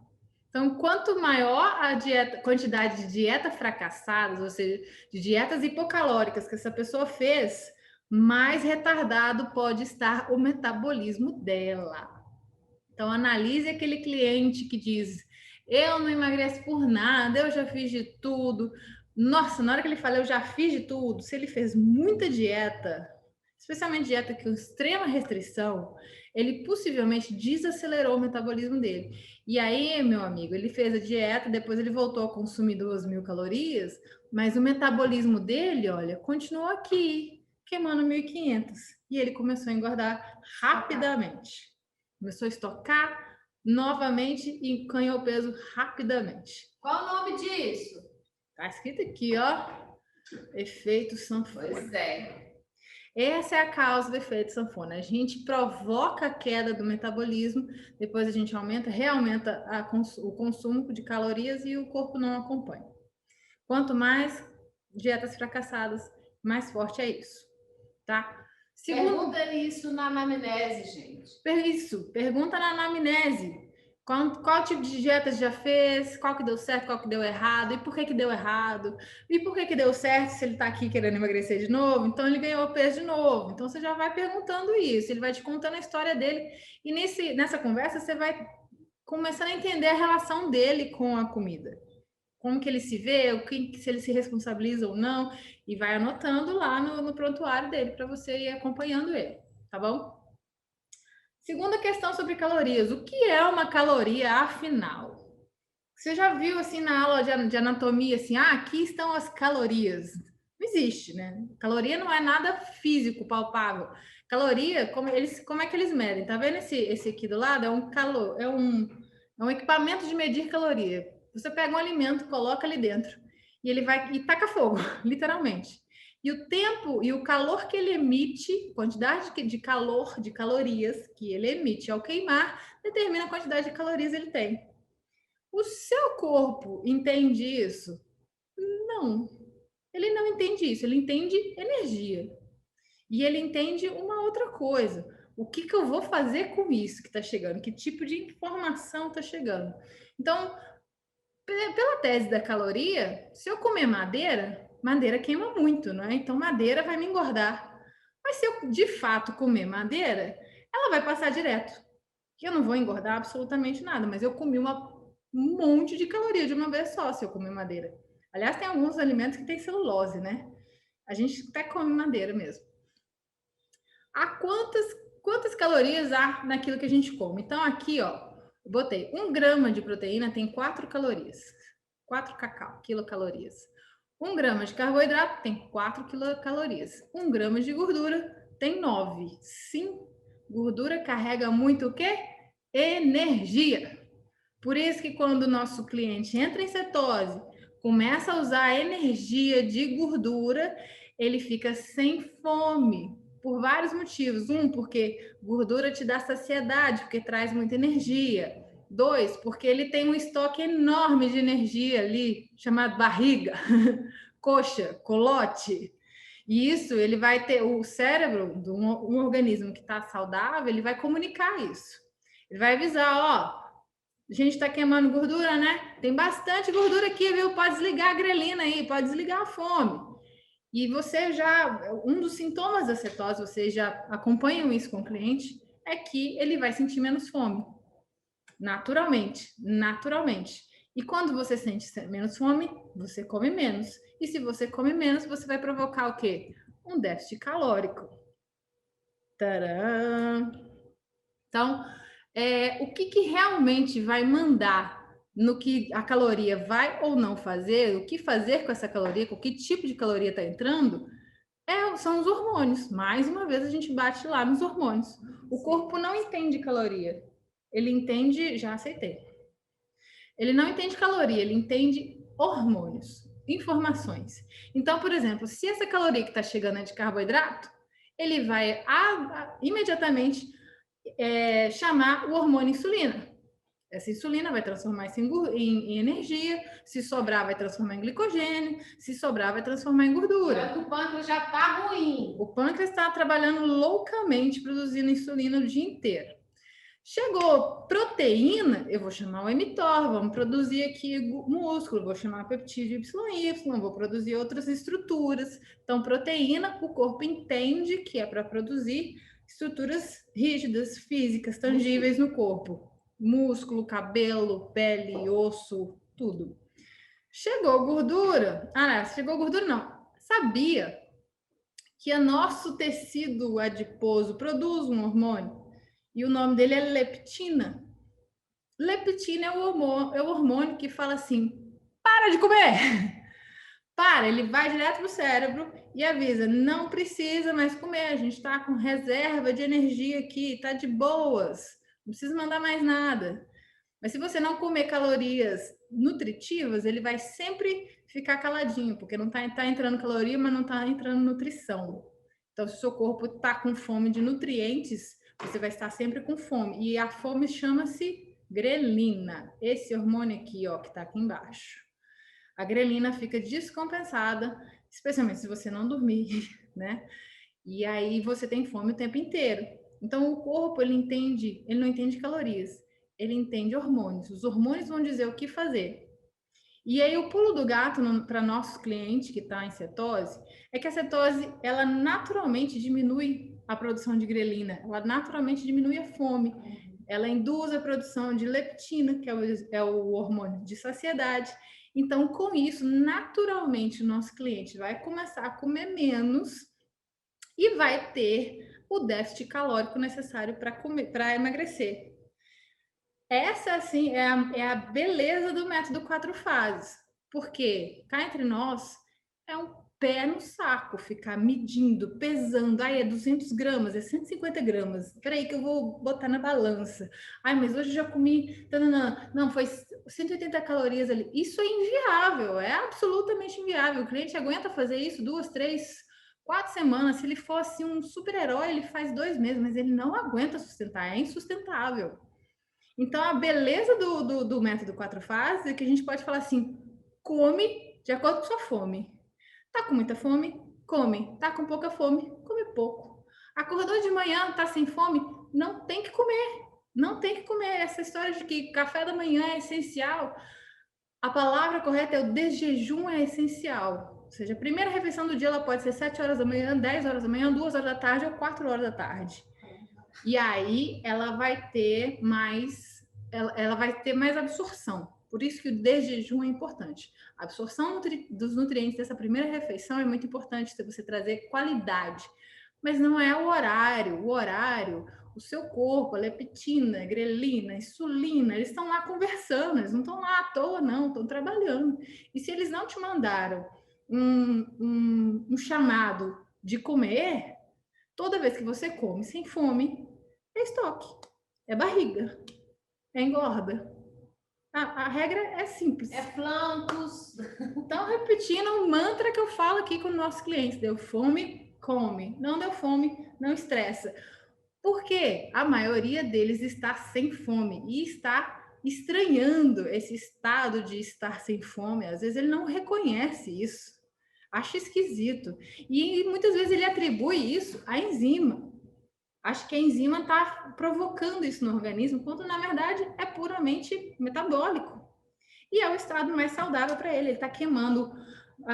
Então, quanto maior a quantidade de dieta fracassadas, ou seja, de dietas hipocalóricas que essa pessoa fez, mais retardado pode estar o metabolismo dela. Então, analise aquele cliente que diz: eu não emagreço por nada, eu já fiz de tudo. Nossa, na hora que ele fala eu já fiz de tudo, se ele fez muita dieta, especialmente dieta com extrema restrição, ele possivelmente desacelerou o metabolismo dele. E aí, meu amigo, ele fez a dieta, depois ele voltou a consumir 2.000 calorias, mas o metabolismo dele, olha, continuou aqui, queimando 1.500. E ele começou a engordar rapidamente. Começou a estocar novamente e ganhou peso rapidamente. Qual o nome disso? Tá escrito aqui, ó. Efeito sanfona. Pois é. Essa é a causa do efeito sanfona. A gente provoca a queda do metabolismo, depois a gente realmente o consumo de calorias e o corpo não acompanha. Quanto mais dietas fracassadas, mais forte é isso, tá? Pergunta isso na anamnese, gente. Isso, pergunta na anamnese. Qual tipo de dieta já fez? Qual que deu certo, qual que deu errado? E por que deu errado? E por que deu certo se ele está aqui querendo emagrecer de novo? Então, ele ganhou peso de novo. Então, você já vai perguntando isso. Ele vai te contando a história dele. E nessa conversa, você vai começando a entender a relação dele com a comida. Como que ele se vê, se ele se responsabiliza ou não. E vai anotando lá no prontuário dele para você ir acompanhando ele. Tá bom? Segunda questão sobre calorias. O que é uma caloria, afinal? Você já viu, assim, na aula de anatomia, assim, aqui estão as calorias. Não existe, né? Caloria não é nada físico, palpável. Caloria, como é que eles medem? Tá vendo esse aqui do lado? É um equipamento de medir caloria. Você pega um alimento, coloca ali dentro e ele vai e taca fogo, literalmente. E o tempo e o calor que ele emite, quantidade de calor, de calorias que ele emite ao queimar, determina a quantidade de calorias ele tem. O seu corpo entende isso? Não. Ele não entende isso, ele entende energia. E ele entende uma outra coisa. O que eu vou fazer com isso que está chegando? Que tipo de informação está chegando? Então, pela tese da caloria, se eu comer madeira, madeira queima muito, não é? Então, madeira vai me engordar. Mas se eu, de fato, comer madeira, ela vai passar direto. Que eu não vou engordar absolutamente nada, mas eu comi um monte de caloria de uma vez só se eu comer madeira. Aliás, tem alguns alimentos que tem celulose, né? A gente até come madeira mesmo. Há quantas calorias há naquilo que a gente come? Então, aqui, ó, eu botei 1 grama de proteína tem 4 calorias. 4 quilocalorias. 1 grama de carboidrato tem 4 quilocalorias. 1 grama de gordura tem 9. Sim, gordura carrega muito o quê? Energia. Por isso que quando o nosso cliente entra em cetose, começa a usar a energia de gordura, ele fica sem fome, por vários motivos. 1, porque gordura te dá saciedade, porque traz muita energia. 2, porque ele tem um estoque enorme de energia ali, chamado barriga, coxa, colote. E isso, ele vai ter, o cérebro de um organismo que está saudável, ele vai comunicar isso. Ele vai avisar, ó, a gente está queimando gordura, né? Tem bastante gordura aqui, viu? Pode desligar a grelina aí, pode desligar a fome. E você já, um dos sintomas da cetose, vocês já acompanham isso com o cliente, é que ele vai sentir menos fome. Naturalmente. E quando você sente menos fome, você come menos. E se você come menos, você vai provocar o quê? Um déficit calórico. Tcharam! Então, o que realmente vai mandar no que a caloria vai ou não fazer, o que fazer com essa caloria, com que tipo de caloria está entrando, são os hormônios. Mais uma vez, a gente bate lá nos hormônios. O corpo não entende caloria. Ele entende, já aceitei. Ele não entende caloria, ele entende hormônios, informações. Então, por exemplo, se essa caloria que está chegando é de carboidrato, ele vai imediatamente chamar o hormônio insulina. Essa insulina vai transformar isso em energia, se sobrar vai transformar em glicogênio, se sobrar vai transformar em gordura. O pâncreas já está ruim. O pâncreas está trabalhando loucamente, produzindo insulina o dia inteiro. Chegou proteína, eu vou chamar o mTOR, vamos produzir aqui músculo, vou chamar peptídeo YY, vou produzir outras estruturas. Então, proteína, o corpo entende que é para produzir estruturas rígidas, físicas, tangíveis no corpo. Músculo, cabelo, pele, osso, tudo. Chegou gordura? Chegou gordura não. Sabia que o nosso tecido adiposo produz um hormônio? E o nome dele é leptina. Leptina é o hormônio que fala assim, para de comer! Para, ele vai direto para o cérebro e avisa, não precisa mais comer, a gente está com reserva de energia aqui, está de boas, não precisa mandar mais nada. Mas se você não comer calorias nutritivas, ele vai sempre ficar caladinho, porque não está entrando caloria, mas não está entrando nutrição. Então, se o seu corpo está com fome de nutrientes, você vai estar sempre com fome. E a fome chama-se grelina. Esse hormônio aqui, ó, que está aqui embaixo. A grelina fica descompensada, especialmente se você não dormir, né? E aí você tem fome o tempo inteiro. Então, o corpo, ele não entende calorias, ele entende hormônios. Os hormônios vão dizer o que fazer. E aí, o pulo do gato para nosso cliente que está em cetose é que a cetose, ela naturalmente diminui a produção de grelina, ela naturalmente diminui a fome, ela induz a produção de leptina, que é o hormônio de saciedade. Então, com isso, naturalmente, o nosso cliente vai começar a comer menos e vai ter o déficit calórico necessário para emagrecer. Essa, assim, é a beleza do método 4 fases, porque cá entre nós é um pé no saco ficar medindo, pesando. É 200 gramas, é 150 gramas. Peraí que eu vou botar na balança. Mas hoje eu já comi... Não, foi 180 calorias ali. Isso é inviável, é absolutamente inviável. O cliente aguenta fazer isso 2, 3, 4 semanas. Se ele fosse um super-herói, ele faz 2 meses, mas ele não aguenta sustentar, é insustentável. Então, a beleza do método 4 fases é que a gente pode falar assim, come de acordo com sua fome. Tá com muita fome? Come. Tá com pouca fome? Come pouco. Acordou de manhã, tá sem fome? Não tem que comer. Não tem que comer. Essa história de que café da manhã é essencial, a palavra correta é o desjejum é essencial. Ou seja, a primeira refeição do dia ela pode ser 7 horas da manhã, 10 horas da manhã, 2 horas da tarde ou 4 horas da tarde. E aí ela vai ter mais, ela vai ter mais absorção. Por isso que o desjejum é importante. A absorção dos nutrientes dessa primeira refeição é muito importante, se você trazer qualidade. Mas não é o horário. O horário, o seu corpo, a leptina, a grelina, a insulina, eles estão lá conversando, eles não estão lá à toa, não, estão trabalhando. E se eles não te mandaram um chamado de comer, toda vez que você come sem fome, é estoque, é barriga, é engorda. A regra é simples. É flancos. Então, repetindo o mantra que eu falo aqui com os nossos clientes: deu fome, come. Não deu fome, não estressa. Porque a maioria deles está sem fome e está estranhando esse estado de estar sem fome. Às vezes ele não reconhece isso, acha esquisito. E muitas vezes ele atribui isso à enzima. Acho que a enzima está provocando isso no organismo, quando na verdade é puramente metabólico. E é o estado mais saudável para ele. Ele está queimando.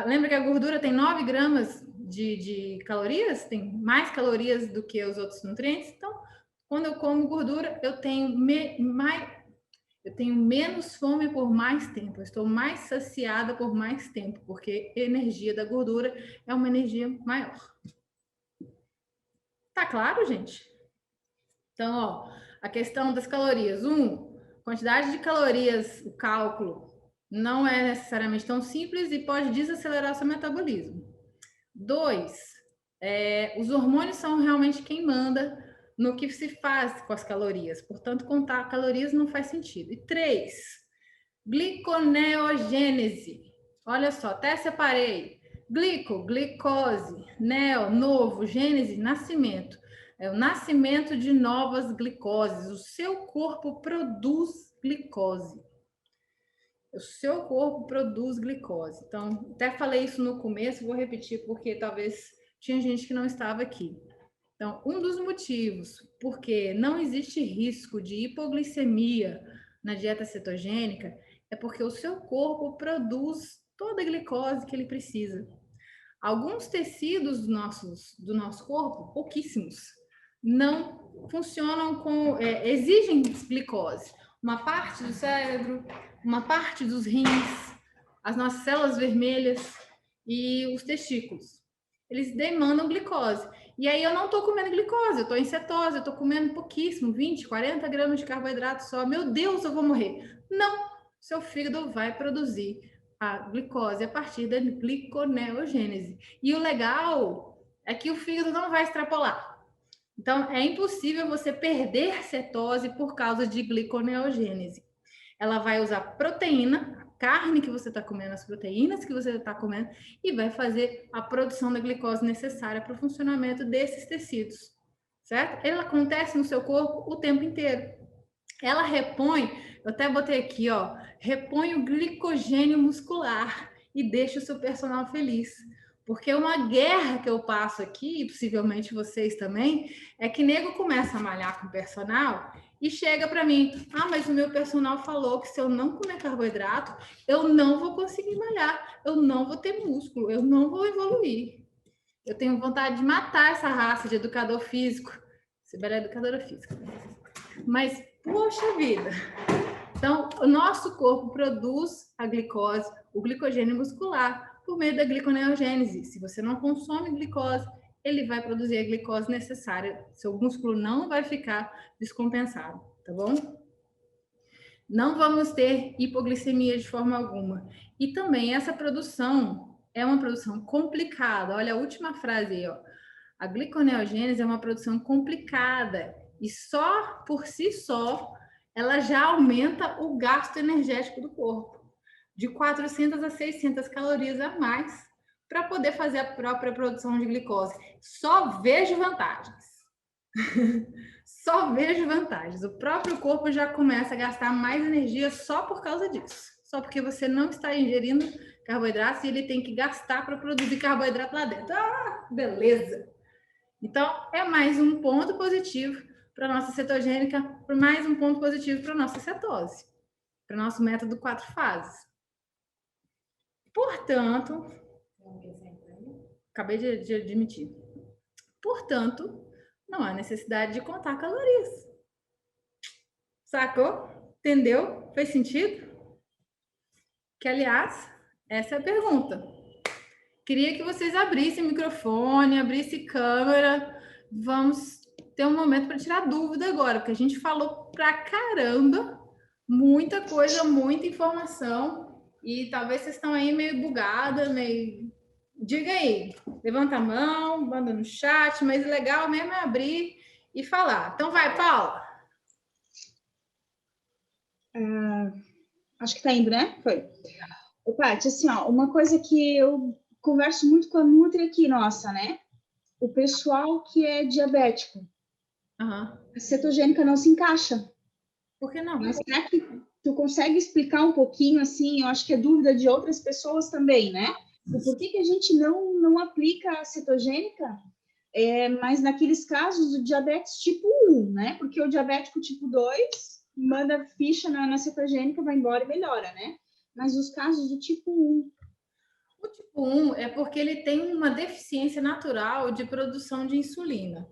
Lembra que a gordura tem 9 gramas de calorias? Tem mais calorias do que os outros nutrientes. Então, quando eu como gordura, eu tenho menos fome por mais tempo. Eu estou mais saciada por mais tempo, porque a energia da gordura é uma energia maior. Tá claro, gente? Então, ó, a questão das calorias. Quantidade de calorias, o cálculo não é necessariamente tão simples e pode desacelerar o seu metabolismo. 2, os hormônios são realmente quem manda no que se faz com as calorias. Portanto, contar calorias não faz sentido. E 3, gliconeogênese. Olha só, até separei. Glicose, neo, novo, gênese, nascimento. É o nascimento de novas glicoses. O seu corpo produz glicose. O seu corpo produz glicose. Então, até falei isso no começo, vou repetir porque talvez tinha gente que não estava aqui. Então, um dos motivos porque não existe risco de hipoglicemia na dieta cetogênica é porque o seu corpo produz toda a glicose que ele precisa. Alguns tecidos do nosso corpo, pouquíssimos, não funcionam exigem glicose. Uma parte do cérebro, uma parte dos rins, as nossas células vermelhas e os testículos. Eles demandam glicose. E aí eu não estou comendo glicose, eu estou em cetose, eu estou comendo pouquíssimo, 20, 40 gramas de carboidrato só. Meu Deus, eu vou morrer. Não, seu fígado vai produzir a glicose a partir da gliconeogênese. E o legal é que o fígado não vai extrapolar. Então, é impossível você perder cetose por causa de gliconeogênese. Ela vai usar proteína, a carne que você está comendo, as proteínas que você está comendo, e vai fazer a produção da glicose necessária para o funcionamento desses tecidos, certo? Ela acontece no seu corpo o tempo inteiro. Ela repõe, eu até botei aqui, ó, repõe o glicogênio muscular e deixa o seu personal feliz. Porque uma guerra que eu passo aqui, e possivelmente vocês também, é que nego começa a malhar com o personal e chega para mim: ah, mas o meu personal falou que se eu não comer carboidrato, eu não vou conseguir malhar, eu não vou ter músculo, eu não vou evoluir. Eu tenho vontade de matar essa raça de educador físico. Sibeli é educadora física. Mas, poxa vida! Então, o nosso corpo produz a glicose, o glicogênio muscular, por meio da gliconeogênese. Se você não consome glicose, ele vai produzir a glicose necessária. Seu músculo não vai ficar descompensado, tá bom? Não vamos ter hipoglicemia de forma alguma. E também essa produção é uma produção complicada. Olha a última frase aí, ó. A gliconeogênese é uma produção complicada e só por si só ela já aumenta o gasto energético do corpo, de 400 a 600 calorias a mais para poder fazer a própria produção de glicose. Só vejo vantagens. Só vejo vantagens. O próprio corpo já começa a gastar mais energia só por causa disso. Só porque você não está ingerindo carboidratos e ele tem que gastar para produzir carboidrato lá dentro. Ah, beleza! Então, é mais um ponto positivo para a nossa cetogênica, mais um ponto positivo para a nossa cetose, para o nosso método 4 fases. Portanto, Acabei de admitir. Portanto, não há necessidade de contar calorias. Sacou? Entendeu? Fez sentido? Que, aliás, essa é a pergunta. Queria que vocês abrissem o microfone, abrissem câmera. Vamos ter um momento para tirar dúvida agora, porque a gente falou pra caramba, muita coisa, muita informação, e talvez vocês estão aí meio bugada, meio... Diga aí, levanta a mão, manda no chat, mas o legal mesmo é abrir e falar. Então vai, Paula. Acho que tá indo, né? Foi. Ô, Paty, assim, ó, uma coisa que eu converso muito com a Nutri aqui, nossa, né? O pessoal que é diabético, Uhum. a cetogênica não se encaixa. Por que não? Mas será que tu consegue explicar um pouquinho, assim, eu acho que é dúvida de outras pessoas também, né? Por que a gente não aplica a cetogênica, mas naqueles casos do diabetes tipo 1, né? Porque o diabético tipo 2 manda ficha na cetogênica, vai embora e melhora, né? Mas os casos do tipo 1... O tipo 1 é porque ele tem uma deficiência natural de produção de insulina.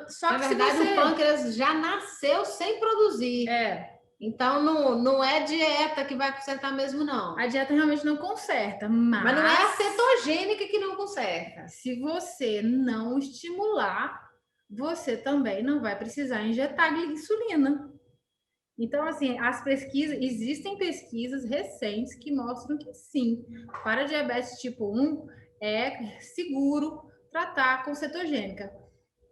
Só Na que verdade, se você... o pâncreas já nasceu sem produzir. Então, não é dieta que vai consertar mesmo, não. A dieta realmente não conserta, Mas não é a cetogênica que não conserta. Se você não estimular, você também não vai precisar injetar insulina. Então, assim, existem pesquisas recentes que mostram que sim, para diabetes tipo 1 é seguro tratar com cetogênica.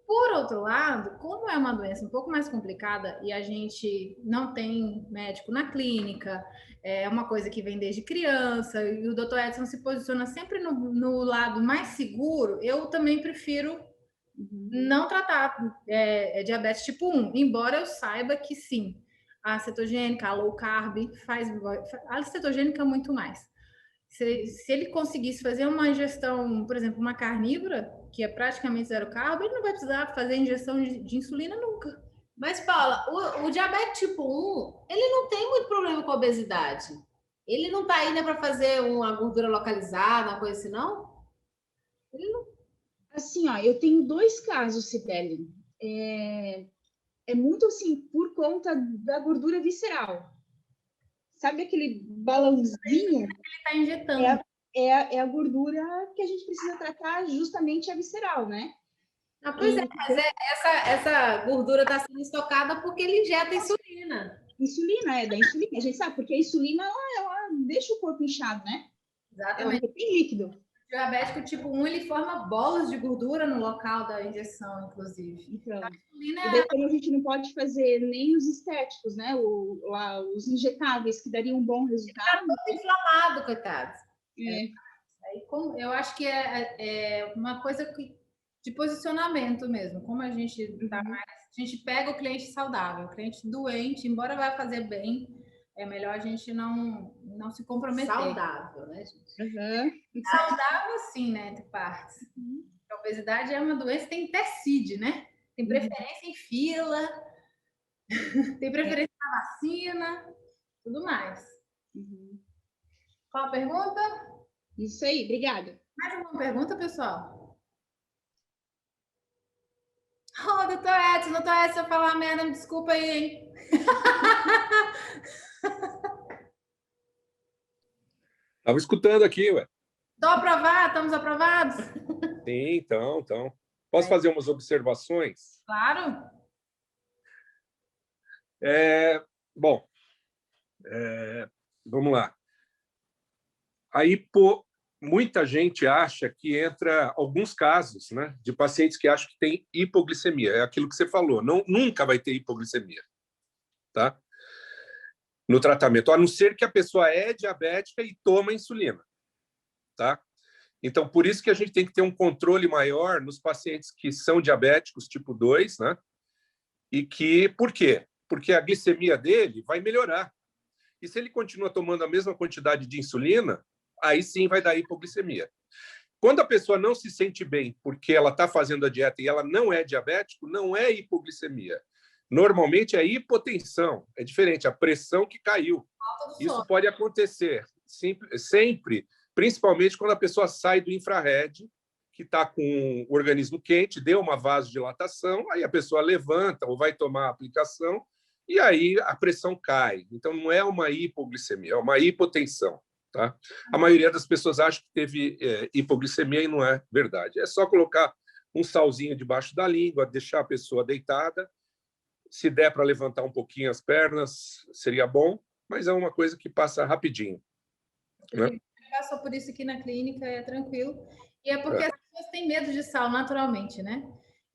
Por outro lado, como é uma doença um pouco mais complicada e a gente não tem médico na clínica, é uma coisa que vem desde criança, e o Dr. Edson se posiciona sempre no lado mais seguro, eu também prefiro não tratar diabetes tipo 1, embora eu saiba que sim, a cetogênica, a low carb, a cetogênica muito mais. Se ele conseguisse fazer uma ingestão, por exemplo, uma carnívora, que é praticamente zero carbo, ele não vai precisar fazer injeção de insulina nunca. Mas, Paula, o diabetes tipo 1, ele não tem muito problema com a obesidade. Ele não tá aí, né, para fazer uma gordura localizada, uma coisa assim, não? Ele não... Assim, ó, eu tenho 2 casos, Cibele. É muito assim, por conta da gordura visceral. Sabe aquele balãozinho? Ele está injetando. É a gordura que a gente precisa tratar, justamente a visceral, né? Ah, pois mas essa gordura está sendo estocada porque ele injeta insulina. Insulina, da insulina. A gente sabe, porque a insulina, ela deixa o corpo inchado, né? Exatamente. Ela tem líquido. O diabético tipo 1, ele forma bolas de gordura no local da injeção, inclusive. Então, a insulina e daí, como a gente não pode fazer nem os estéticos, né? Os injetáveis, que dariam um bom resultado. Tá todo inflamado, coitado. Eu acho que é uma coisa de posicionamento mesmo. Como a gente tá mais, a gente pega o cliente saudável, o cliente doente, embora vá fazer bem, é melhor a gente não se comprometer. Saudável, né, gente? Saudável, sim, né, entre partes. A obesidade é uma doença que tem TECID, né? Tem preferência em fila, tem preferência na vacina, tudo mais. Qual a pergunta? Isso aí, obrigada. Mais alguma pergunta, pessoal? Oh, doutor Edson, se eu falar merda, me desculpa aí, hein? Estava escutando aqui, ué. Estamos aprovados? Sim, então. Posso fazer umas observações? Claro. Bom, vamos lá. Aí, muita gente acha que entra alguns casos, né, de pacientes que acham que tem hipoglicemia. É aquilo que você falou, nunca vai ter hipoglicemia, tá? No tratamento, a não ser que a pessoa é diabética e toma insulina, tá? Então, por isso que a gente tem que ter um controle maior nos pacientes que são diabéticos tipo 2, né? Por quê? Porque a glicemia dele vai melhorar. E se ele continua tomando a mesma quantidade de insulina, aí sim vai dar hipoglicemia. Quando a pessoa não se sente bem porque ela está fazendo a dieta e ela não é diabético, não é hipoglicemia. Normalmente é hipotensão, é diferente, a pressão que caiu. Isso pode acontecer sempre principalmente quando a pessoa sai do infrared, que está com o organismo quente, deu uma vasodilatação, aí a pessoa levanta ou vai tomar a aplicação, e aí a pressão cai. Então, não é uma hipoglicemia, é uma hipotensão. Tá? A maioria das pessoas acha que teve hipoglicemia e não é verdade. É só colocar um salzinho debaixo da língua, deixar a pessoa deitada. Se der para levantar um pouquinho as pernas, seria bom, mas é uma coisa que passa rapidinho. Né? Passou por isso aqui na clínica, é tranquilo. E é porque as pessoas têm medo de sal, naturalmente, né?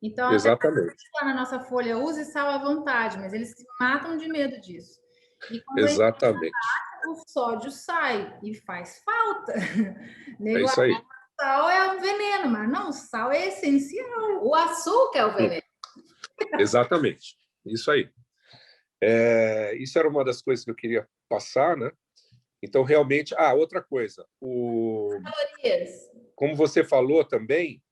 Então, exatamente. Lá na nossa folha, use sal à vontade, mas eles se matam de medo disso. E quando exatamente. O sódio sai e faz falta. É isso aí. O sal é um veneno, mas não, o sal é essencial. O açúcar é o veneno. Exatamente. Isso aí. Isso era uma das coisas que eu queria passar, né? Então, realmente... outra coisa. Como você falou também,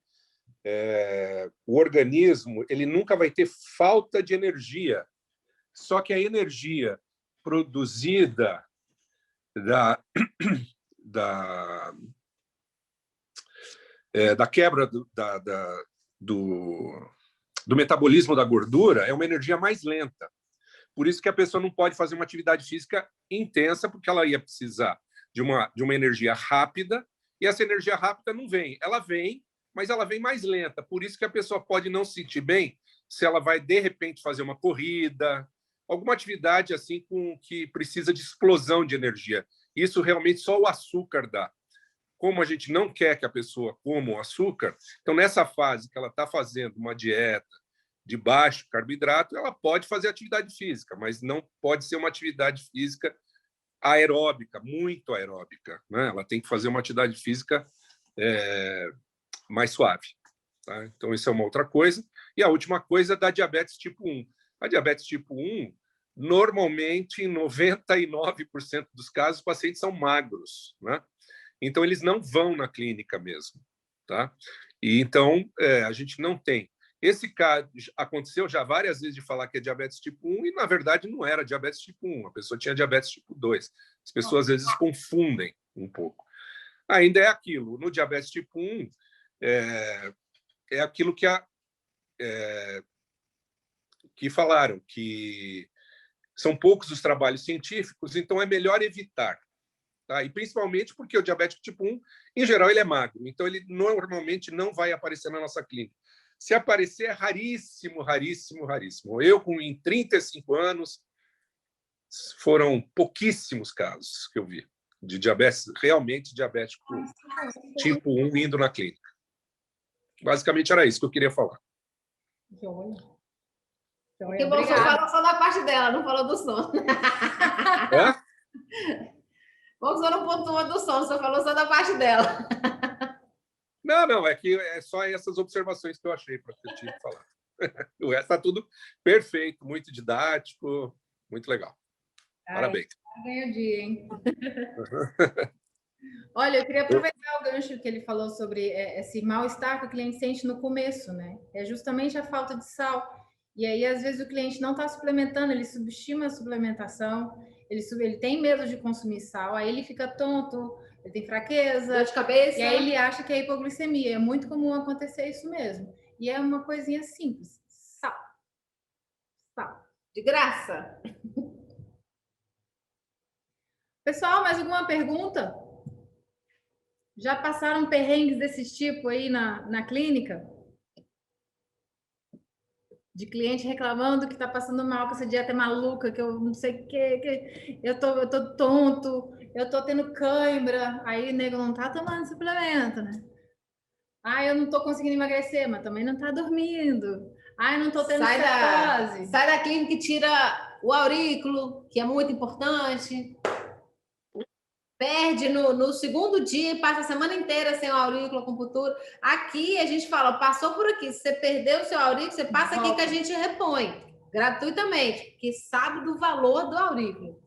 o organismo ele nunca vai ter falta de energia. Só que a energia produzida da quebra do metabolismo da gordura é uma energia mais lenta. Por isso que a pessoa não pode fazer uma atividade física intensa, porque ela ia precisar de uma energia rápida, e essa energia rápida não vem. Ela vem, mas ela vem mais lenta. Por isso que a pessoa pode não se sentir bem se ela vai, de repente, fazer uma corrida, alguma atividade assim que precisa de explosão de energia. Isso realmente só o açúcar dá. Como a gente não quer que a pessoa coma o açúcar, então, nessa fase que ela está fazendo uma dieta de baixo carboidrato, ela pode fazer atividade física, mas não pode ser uma atividade física aeróbica, muito aeróbica. Né? Ela tem que fazer uma atividade física mais suave. Tá? Então, isso é uma outra coisa. E a última coisa é da diabetes tipo 1. A diabetes tipo 1, normalmente, em 99% dos casos, os pacientes são magros. Né? Então, eles não vão na clínica mesmo. Tá? E, então, a gente não tem. Esse caso aconteceu já várias vezes de falar que é diabetes tipo 1 e, na verdade, não era diabetes tipo 1. A pessoa tinha diabetes tipo 2. As pessoas, às vezes, confundem um pouco. Ainda é aquilo. No diabetes tipo 1, é aquilo que falaram, que são poucos os trabalhos científicos, então é melhor evitar. Tá? E principalmente porque o diabético tipo 1, em geral, ele é magro. Então, ele normalmente não vai aparecer na nossa clínica. Se aparecer, é raríssimo, raríssimo, raríssimo. Em 35 anos, foram pouquíssimos casos que eu vi de diabetes, realmente diabético tipo 1 indo na clínica. Basicamente, era isso que eu queria falar. Porque você falou só da parte dela, não falou do sono. Você não pontuou do sono, você falou só da parte dela. Não, é que é só essas observações que eu achei para eu te falar. O resto está tudo perfeito, muito didático, muito legal. Parabéns. Ganhou o dia, hein? Olha, eu queria aproveitar o gancho que ele falou sobre esse mal-estar que o cliente sente no começo, né? É justamente a falta de sal. E aí, às vezes, o cliente não está suplementando, ele subestima a suplementação, ele tem medo de consumir sal, aí ele fica tonto, ele tem fraqueza, dor de cabeça. E aí ele acha que é hipoglicemia. É muito comum acontecer isso mesmo. E é uma coisinha simples. Sal. De graça. Pessoal, mais alguma pergunta? Já passaram perrengues desse tipo aí na clínica? De cliente reclamando que está passando mal, que essa dieta é maluca, que eu não sei o que eu tô tonto, eu tô tendo cãibra, aí o nego não tá tomando suplemento, né? Eu não tô conseguindo emagrecer, mas também não tá dormindo. Eu não tô tendo cetose. Sai da clínica e tira o aurículo, que é muito importante. Perde no segundo dia e passa a semana inteira sem o aurículo, acupuntura. Aqui a gente fala, passou por aqui. Se você perdeu o seu aurículo, você passa aqui que a gente repõe gratuitamente, que sabe do valor do aurículo.